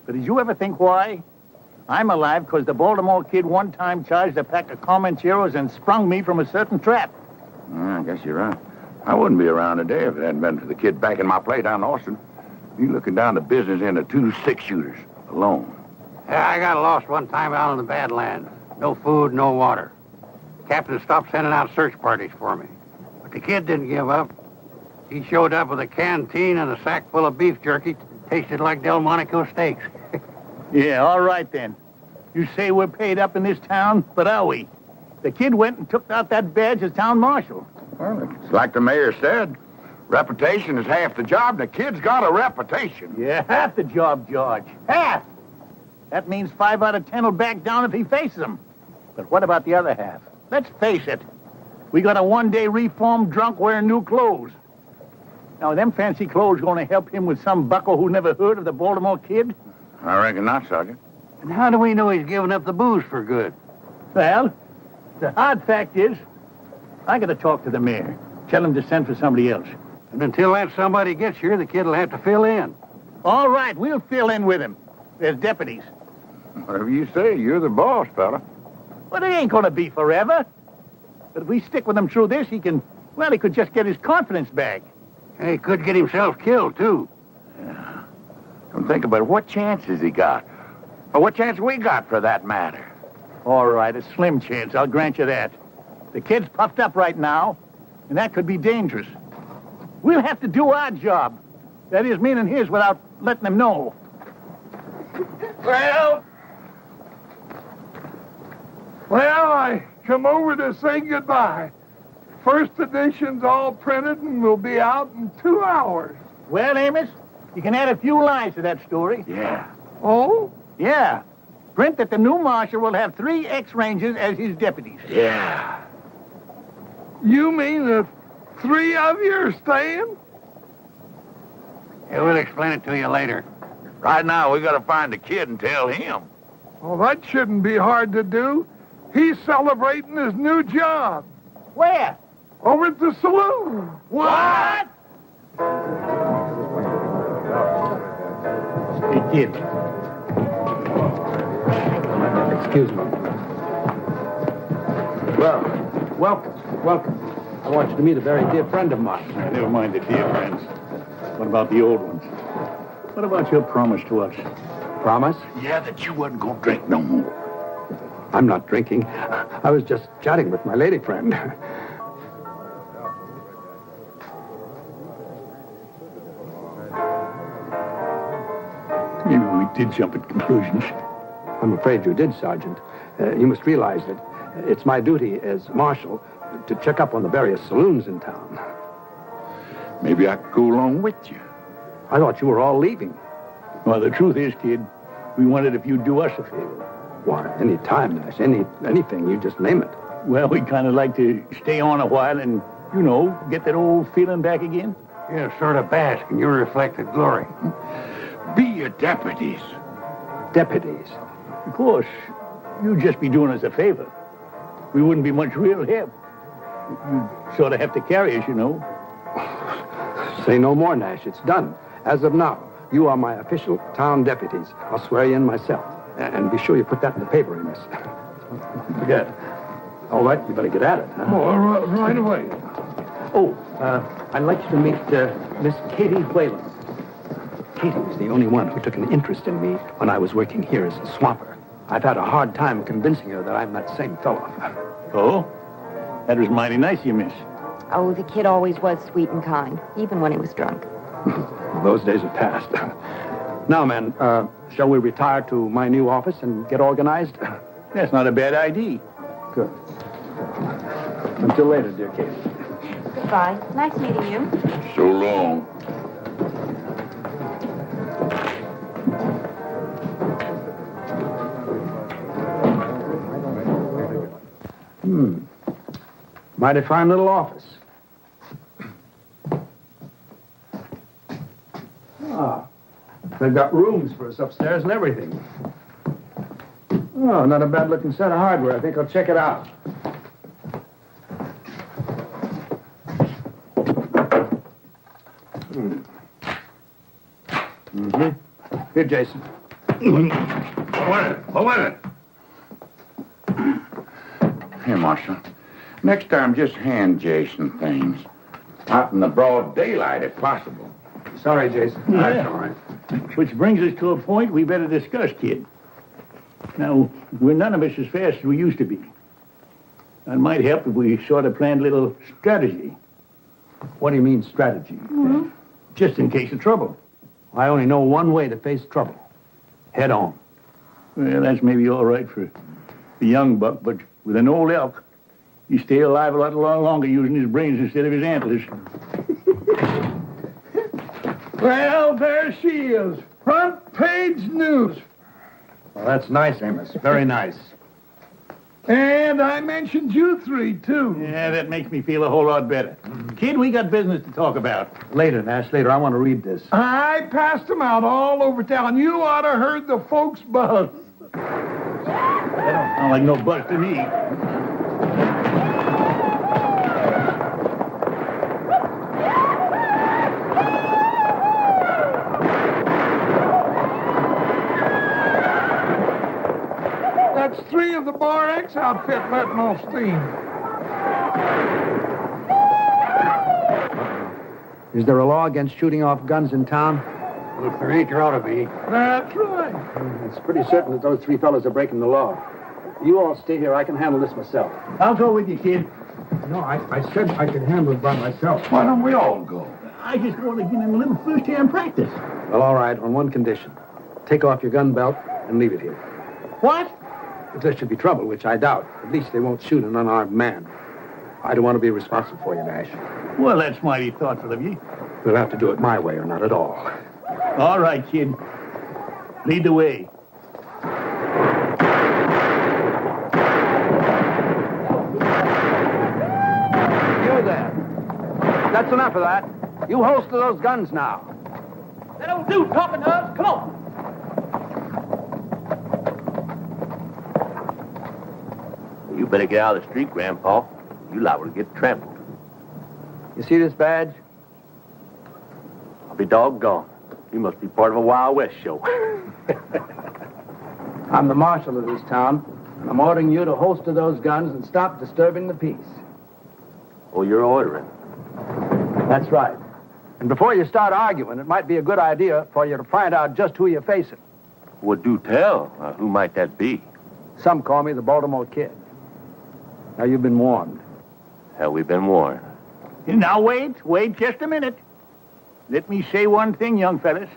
But did you ever think why? I'm alive because the Baltimore Kid one time charged a pack of Comancheros and sprung me from a certain trap. I guess you're right. I wouldn't be around today if it hadn't been for the kid backing my play down in Austin. You looking down the business end of 2 6-shooters alone. Yeah, I got lost one time out in the Badlands. No food, no water. Captain stopped sending out search parties for me. But the kid didn't give up. He showed up with a canteen and a sack full of beef jerky. Tasted like Delmonico steaks. Yeah, all right then. You say we're paid up in this town, but are we? The kid went and took out that badge as town marshal. Well, it's like the mayor said. Reputation is half the job. The kid's got a reputation. Yeah, half the job, George. Half! That means 5 out of 10 will back down if he faces them. But what about the other half? Let's face it. We got a one-day reformed drunk wearing new clothes. Now, are them fancy clothes going to help him with some bucko who never heard of the Baltimore Kid? I reckon not, Sergeant. And how do we know he's given up the booze for good? Well, the hard fact is, I got to talk to the mayor. Tell him to send for somebody else. And until that somebody gets here, the kid will have to fill in. All right, we'll fill in with him. There's deputies. Whatever you say, you're the boss, fella. Well, they ain't going to be forever. But if we stick with him through this, he could just get his confidence back. And he could get himself killed, too. Yeah. Don't think about it. What chance has he got? Or what chance we got, for that matter? All right, a slim chance, I'll grant you that. The kid's puffed up right now, and that could be dangerous. We'll have to do our job. That is, meaning his, without letting him know. Well, I come over to say goodbye. First edition's all printed and will be out in 2 hours. Well, Amos, you can add a few lines to that story. Yeah. Oh? Yeah. Print that the new marshal will have 3 ex-rangers as his deputies. Yeah. You mean the 3 of you are staying? Yeah, we'll explain it to you later. Right now, we got to find the kid and tell him. Well, that shouldn't be hard to do. He's celebrating his new job. Where? Over at the saloon. What? Hey, kid. Excuse me. Well, welcome. I want you to meet a very dear friend of mine. Never mind the dear friends. What about the old ones? What about your promise to us? Promise? Yeah, that you wasn't going to drink no more. I'm not drinking. I was just chatting with my lady friend. Maybe we did jump at conclusions. I'm afraid you did, Sergeant. You must realize that it's my duty as marshal to check up on the various saloons in town. Maybe I could go along with you. I thought you were all leaving. Well, the truth is, kid, we wondered if you'd do us a favor. Why, any time, Nash. Anything, you just name it. Well, we'd kind of like to stay on a while and, get that old feeling back again. Yeah, sort of bask in your reflected glory. Be your deputies. Deputies? Of course. You'd just be doing us a favor. We wouldn't be much real help. You'd sort of have to carry us, Say no more, Nash. It's done. As of now, you are my official town deputies. I'll swear you in myself. And be sure you put that in the paper, Amos. Forget. All right, you better get at it, huh? Oh, right away. Oh, I'd like you to meet Miss Katie Whalen. Katie was the only one who took an interest in me when I was working here as a swamper. I've had a hard time convincing her that I'm that same fellow. Oh? That was mighty nice of you, miss. Oh, the kid always was sweet and kind, even when he was drunk. Those days are past. Now, man, shall we retire to my new office and get organized? That's not a bad idea. Good. Until later, dear Katie. Goodbye. Nice meeting you. So long. Mighty fine little office. Ah, they've got rooms for us upstairs and everything. Oh, not a bad-looking set of hardware. I think I'll check it out. Here, Jason. What was it? Here, Marshal. Next time, just hand Jason things. Out in the broad daylight, if possible. Sorry, Jason. That's all right. Which brings us to a point we better discuss, kid. Now, we're none of us as fast as we used to be. It might help if we sort of planned a little strategy. What do you mean, strategy? Just in case of trouble. I only know one way to face trouble. Head on. Well, that's maybe all right for the young buck, but with an old elk, you stay alive a lot longer using his brains instead of his antlers. Well, there she is. Front page news. Well, that's nice, Amos. Very nice. And I mentioned you three, too. Yeah, that makes me feel a whole lot better. Kid, we got business to talk about. Later, Nash, later. I want to read this. I passed them out all over town. You ought to heard the folks buzz. That don't sound like no buzz to me. That's 3 of the Bar X outfit letting off steam. Is there a law against shooting off guns in town? Well, if there ain't, there ought to be. That's right. It's pretty certain that those 3 fellas are breaking the law. You all stay here. I can handle this myself. I'll go with you, kid. No, I said I could handle it by myself. Why don't we all go? I just want to get in a little first-hand practice. Well, all right, on one condition. Take off your gun belt and leave it here. What? If there should be trouble, which I doubt, at least they won't shoot an unarmed man. I don't want to be responsible for you, Nash. Well, that's mighty thoughtful of you. We'll have to do it my way or not at all. All right, kid. Lead the way. You there. That's enough of that. You holster those guns now. That old dude talking to us. Come on. You better get out of the street, Grandpa. You liable to get trampled. You see this badge? I'll be doggone. You must be part of a Wild West show. I'm the marshal of this town, and I'm ordering you to holster those guns and stop disturbing the peace. Oh, you're ordering? That's right. And before you start arguing, it might be a good idea for you to find out just who you're facing. Well, do tell. Who might that be? Some call me the Baltimore Kid. Now, you've been warned. Hell, we've been warned. Now, wait just a minute. Let me say one thing, young fellas.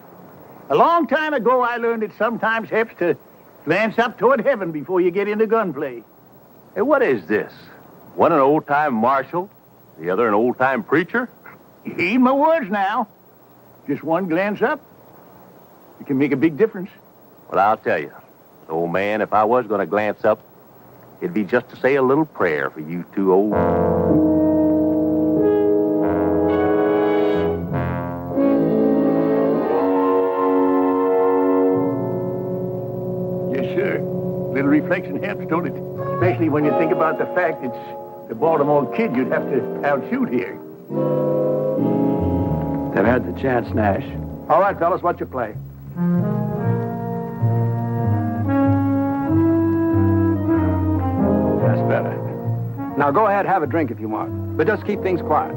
A long time ago, I learned it sometimes helps to glance up toward heaven before you get into gunplay. Hey, what is this? One an old-time marshal, the other an old-time preacher? Heed my words now. Just one glance up, it can make a big difference. Well, I'll tell you, old man, if I was going to glance up, it'd be just to say a little prayer for you two old... Yes, sir. Little reflection helps, don't it? Especially when you think about the fact it's the Baltimore Kid you'd have to outshoot here. They've had the chance, Nash. All right, fellas, what's your play? That's better. Now go ahead, have a drink if you want. But just keep things quiet.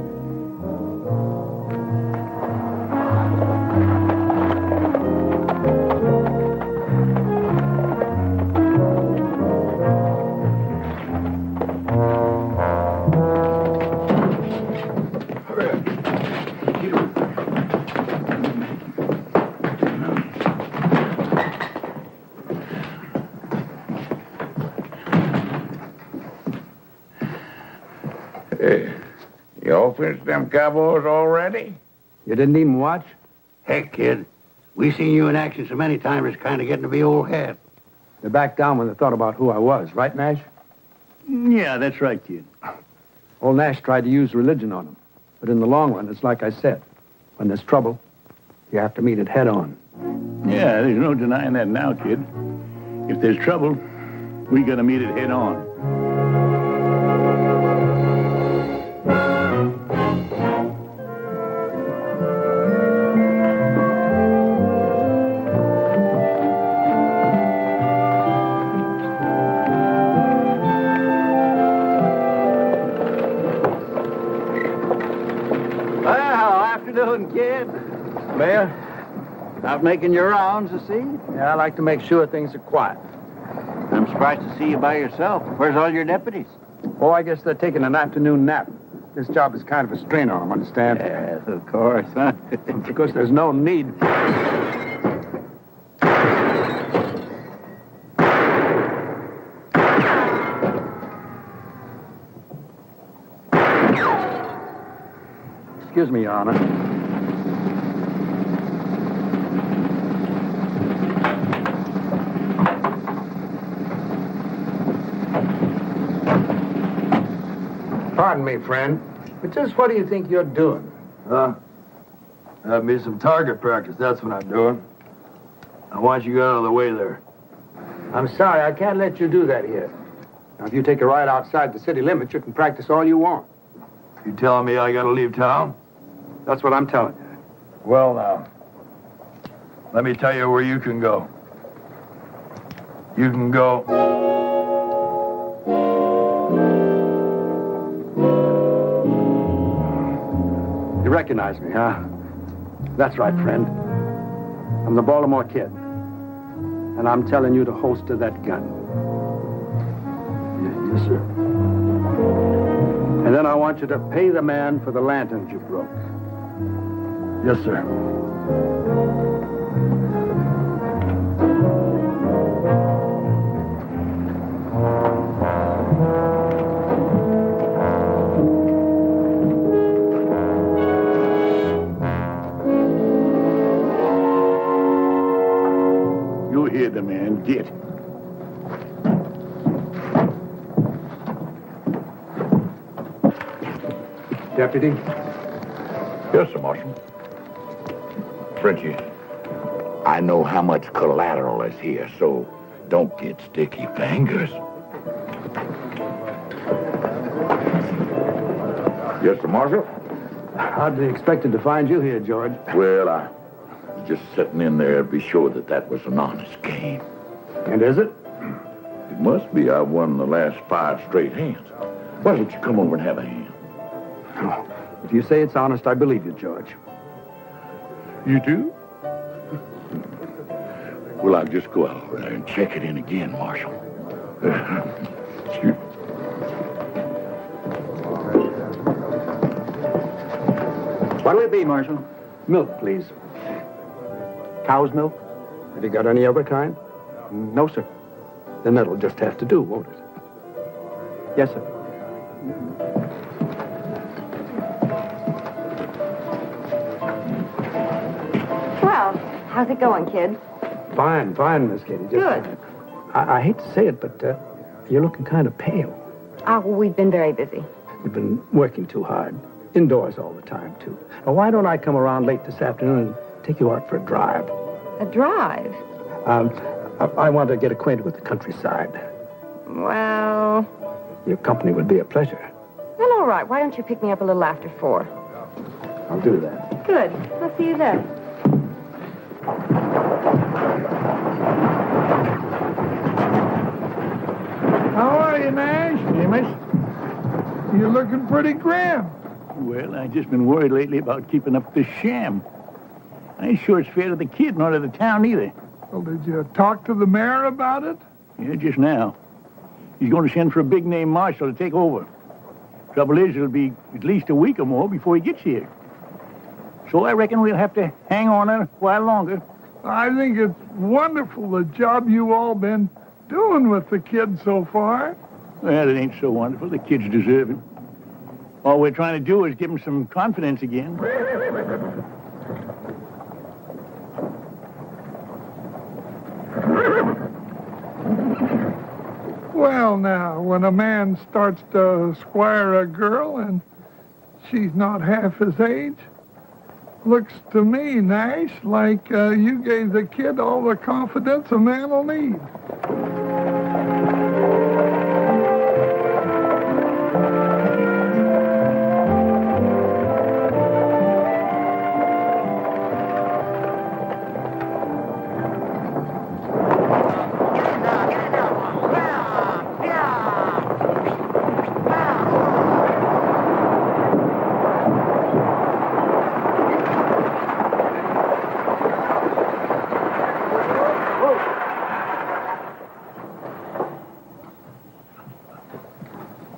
Hey, you all finished them cowboys already? You didn't even watch? Heck, kid. We seen you in action so many times, it's kind of getting to be old hat. They backed down when they thought about who I was, right, Nash? Yeah, that's right, kid. Old Nash tried to use religion on them. But in the long run, it's like I said. When there's trouble, you have to meet it head on. Yeah, there's no denying that now, kid. If there's trouble, we gotta meet it head on. Kid. Mayor, out making your rounds, you see? Yeah, I like to make sure things are quiet. I'm surprised to see you by yourself. Where's all your deputies? Oh, I guess they're taking an afternoon nap. This job is kind of a strain on them, understand? Yes, of course, huh? Because there's no need. Excuse me, Your Honor. Pardon me, friend, but just what do you think you're doing? Huh? Have me some target practice, that's what I'm doing. I want you out of the way there. I'm sorry, I can't let you do that here. Now, if you take a ride outside the city limits, you can practice all you want. You telling me I gotta leave town? That's what I'm telling you. Well, now, let me tell you where you can go. You can go... You recognize me, huh? That's right, friend. I'm the Baltimore Kid. And I'm telling you to holster that gun. Yes, sir. And then I want you to pay the man for the lanterns you broke. Yes, sir. You hear the man. Get. Deputy? Yes, sir, Marshal. Frenchie, I know how much collateral is here, so don't get sticky fingers. Yes, sir, Marshal? Hardly expected to find you here, George. Well, I was just sitting in there to be sure that that was an honest game. And is it? It must be. I won the last 5 straight hands. Why don't you come over and have a hand? Oh, if you say it's honest, I believe you, George. You do? Well, I'll just go out there and check it in again, Marshal. Excuse me. What'll it be, Marshal? Milk, please. Cow's milk? Have you got any other kind? No, sir. Then that'll just have to do, won't it? Yes, sir. Well, how's it going, kid? Fine, Miss Katie. Just, Good. I hate to say it, but you're looking kind of pale. Oh, we've been very busy. You've been working too hard. Indoors all the time, too. Now, why don't I come around late this afternoon and take you out for a drive? A drive? I want to get acquainted with the countryside. Well... Your company would be a pleasure. Well, all right. Why don't you pick me up a little after 4? I'll do that. Good. I'll see you then. How are you, Nash? Amos? You're looking pretty grim. Well, I've just been worried lately about keeping up this sham. I ain't sure it's fair to the kid nor to the town either. Well, did you talk to the mayor about it? Yeah, just now. He's going to send for a big-name marshal to take over. Trouble is, it'll be at least a week or more before he gets here. So I reckon we'll have to hang on a while longer. I think it's wonderful the job you all been doing with the kid so far. Well, it ain't so wonderful. The kids deserve it. All we're trying to do is give him some confidence again. Well, now, when a man starts to squire a girl and she's not half his age, looks to me, Nash, like you gave the kid all the confidence a man will need.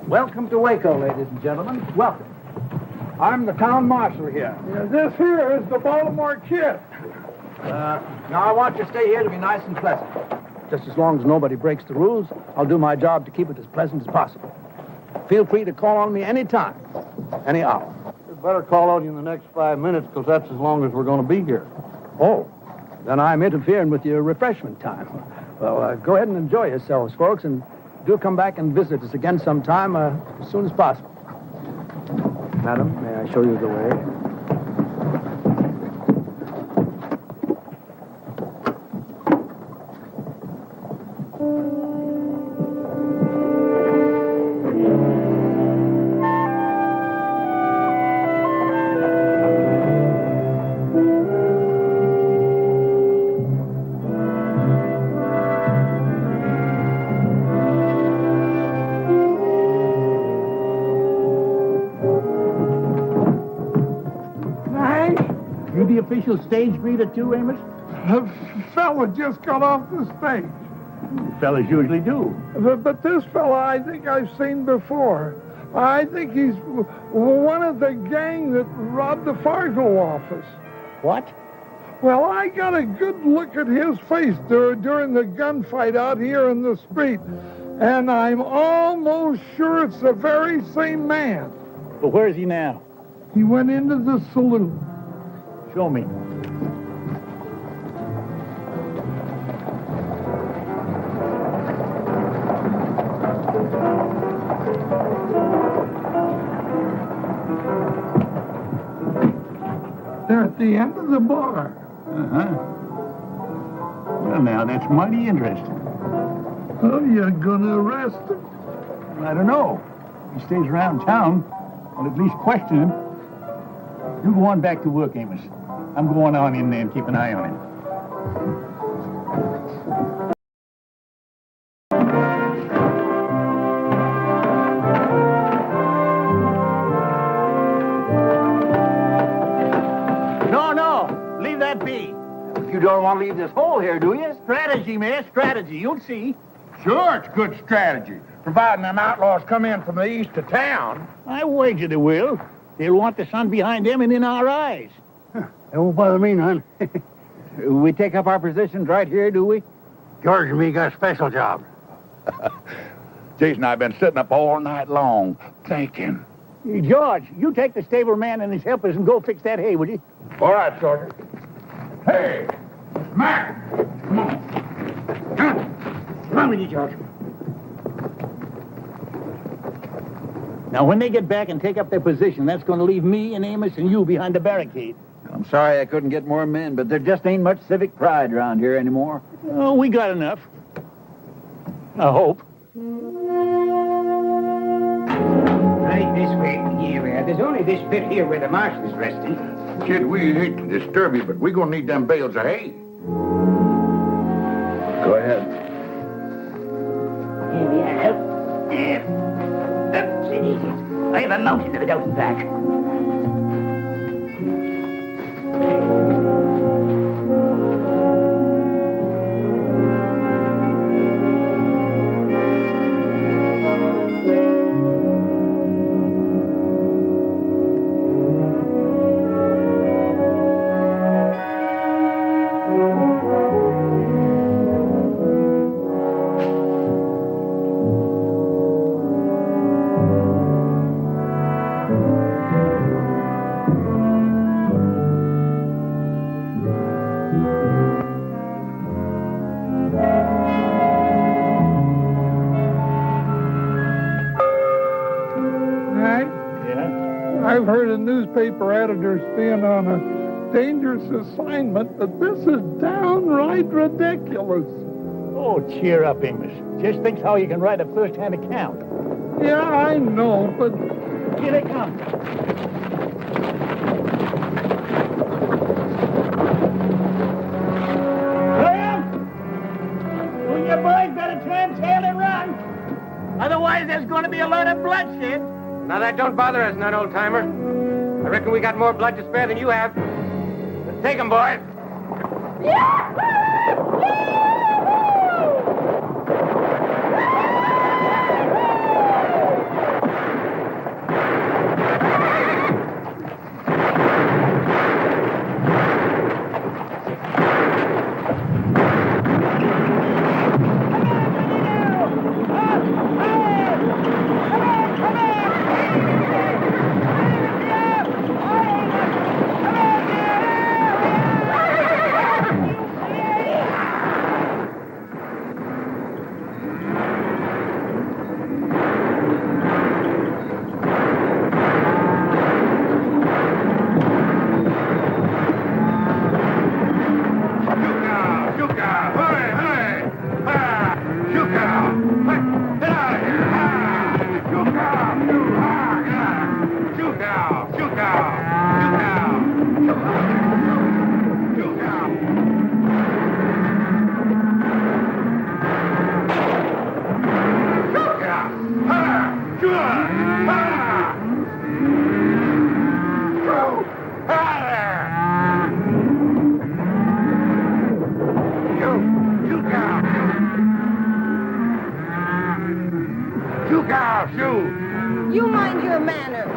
Welcome to Waco, ladies and gentlemen. Welcome. I'm the town marshal here. Yeah, this here is the Baltimore kid. Now, I want you to stay here to be nice and pleasant. Just as long as nobody breaks the rules, I'll do my job to keep it as pleasant as possible. Feel free to call on me any time, any hour. We better call on you in the next 5 minutes, because that's as long as we're going to be here. Oh, then I'm interfering with your refreshment time. Well, go ahead and enjoy yourselves, folks, and do come back and visit us again sometime as soon as possible. Madam, may I show you the way? You the official stage greeter too, Amos? The fella just got off the stage. Fellas usually do. But this fella I think I've seen before. I think he's one of the gang that robbed the Fargo office. What? Well, I got a good look at his face during the gunfight out here in the street, and I'm almost sure it's the very same man. But where is he now? He went into the saloon. Show me. They're at the end of the bar. Uh-huh. Well, now, that's mighty interesting. Oh, you're gonna arrest him? I don't know. He stays around town. I'll at least question him. You go on back to work, Amos. I'm going on in there and keep an eye on him. No, leave that be. You don't want to leave this hole here, do you? Strategy, man, strategy. You'll see. Sure, it's good strategy, providing them outlaws come in from the east of town. I wager they will. They'll want the sun behind them and in our eyes. It won't bother me none. We take up our positions right here, do we? George and me got a special job. Jason and I have been sitting up all night long, thinking. Hey, George, you take the stable man and his helpers and go fix that hay, will you? All right, Sergeant. Hey, Mac, come on. Come on with you, George. Now, when they get back and take up their position, that's going to leave me and Amos and you behind the barricade. I'm sorry I couldn't get more men, but there just ain't much civic pride around here anymore. Oh, we got enough. I hope. Right this way, here. There's only this bit here where the marshal's resting. Kid, we hate to disturb you, but we're going to need them bales of hay. Go ahead. Here we are. Up, sit easy. I have a mountain of it out in back. I've heard of newspaper editors being on a dangerous assignment, but this is downright ridiculous. Oh, cheer up, Amos. Just think how you can write a first-hand account. Yeah, I know, but... Here they come. Graham! You and your boys better turn tail and run. Otherwise, there's going to be a lot of bloodshed. Now, that don't bother us none, old-timer. I reckon we got more blood to spare than you have. Let's take 'em, boys. You mind your manners.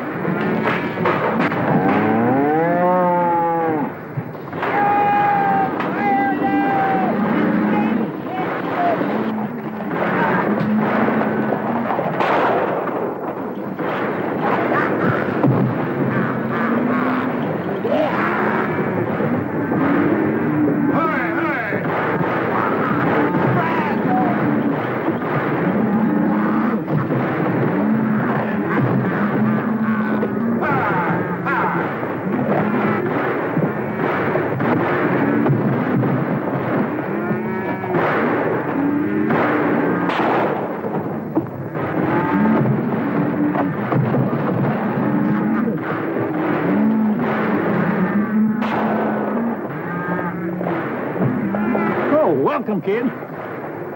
Welcome, kid.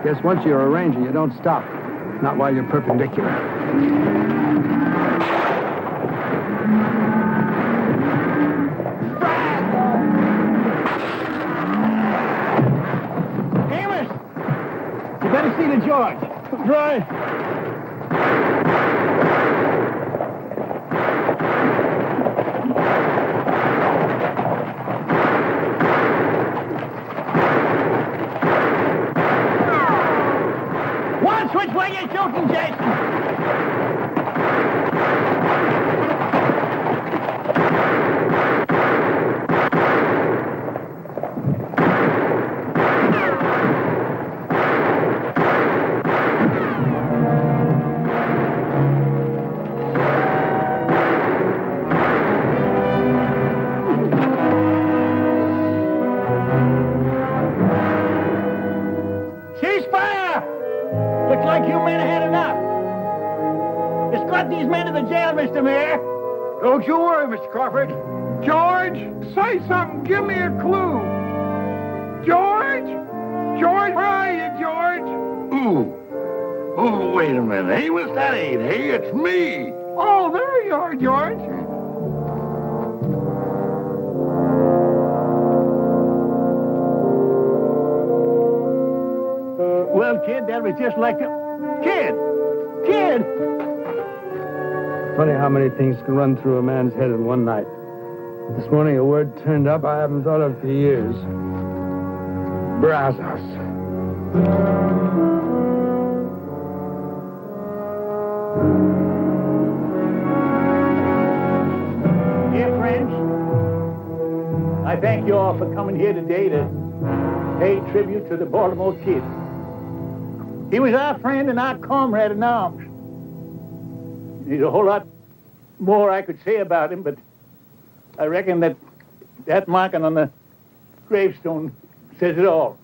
Guess once you're a ranger, you don't stop. Not while you're perpendicular. Amos! You better see the George. Right. Which way you shooting, Jason? Looks like you men had enough. Escort these men to the jail, Mr. Mayor. Don't you worry, Mr. Crawford. George, say something. Give me a clue. George? George, where are you, George? Ooh. Oh, wait a minute. Amos, that ain't he. It's me. Oh, there you are, George. Well, kid, that was just like the... Kid! Kid! Funny how many things can run through a man's head in one night. This morning a word turned up I haven't thought of for years. Brazos. Dear friends, I thank you all for coming here today to pay tribute to the Baltimore Kid. He was our friend and our comrade in arms. There's a whole lot more I could say about him, but I reckon that marking on the gravestone says it all.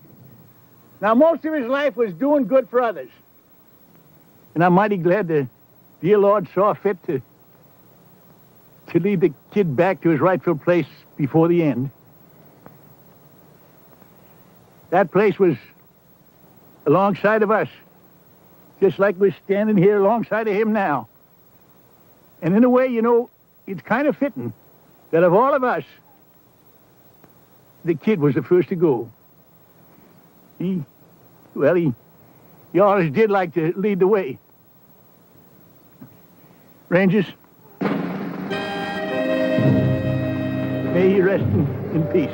Now, most of his life was doing good for others. And I'm mighty glad the dear Lord saw fit to lead the kid back to his rightful place before the end. That place was alongside of us, just like we're standing here alongside of him now. And in a way, you know, it's kind of fitting that of all of us, the kid was the first to go. He always did like to lead the way. Rangers, may he rest in peace.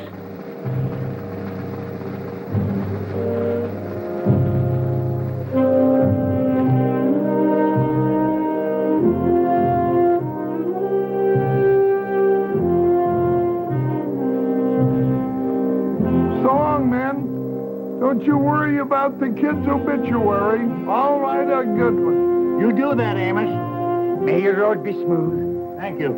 Don't you worry about the kid's obituary. I'll write a good one. You do that, Amos. May your road be smooth. Thank you.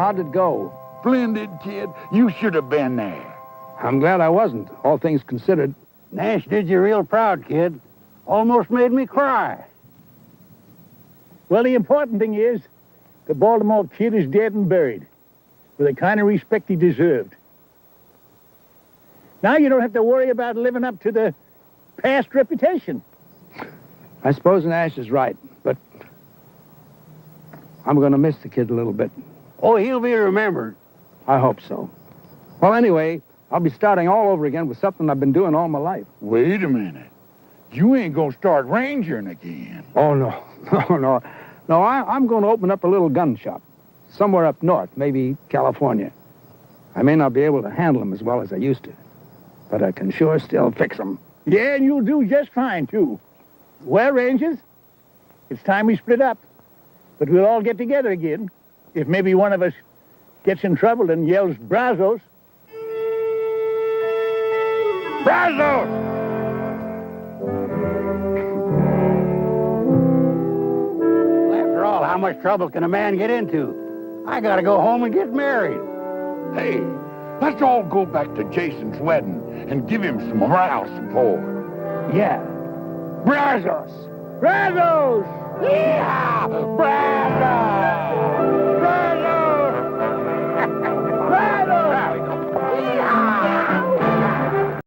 How'd it go? Splendid, kid. You should have been there. I'm glad I wasn't, all things considered. Nash did you real proud, kid. Almost made me cry. Well, the important thing is the Baltimore Kid is dead and buried with the kind of respect he deserved. Now you don't have to worry about living up to the past reputation. I suppose Nash is right, but I'm going to miss the kid a little bit. Oh, he'll be remembered. I hope so. Well, anyway, I'll be starting all over again with something I've been doing all my life. Wait a minute. You ain't gonna start rangering again. Oh, no. No, I'm going to open up a little gun shop. Somewhere up north, maybe California. I may not be able to handle them as well as I used to, but I can sure still fix them. Yeah, and you'll do just fine, too. Well, Rangers, it's time we split up. But we'll all get together again. If maybe one of us gets in trouble and yells, Brazos. Brazos! Well, after all, how much trouble can a man get into? I gotta go home and get married. Hey, let's all go back to Jason's wedding and give him some moral support. Yeah. Brazos! Brazos! Yeah! Brazos!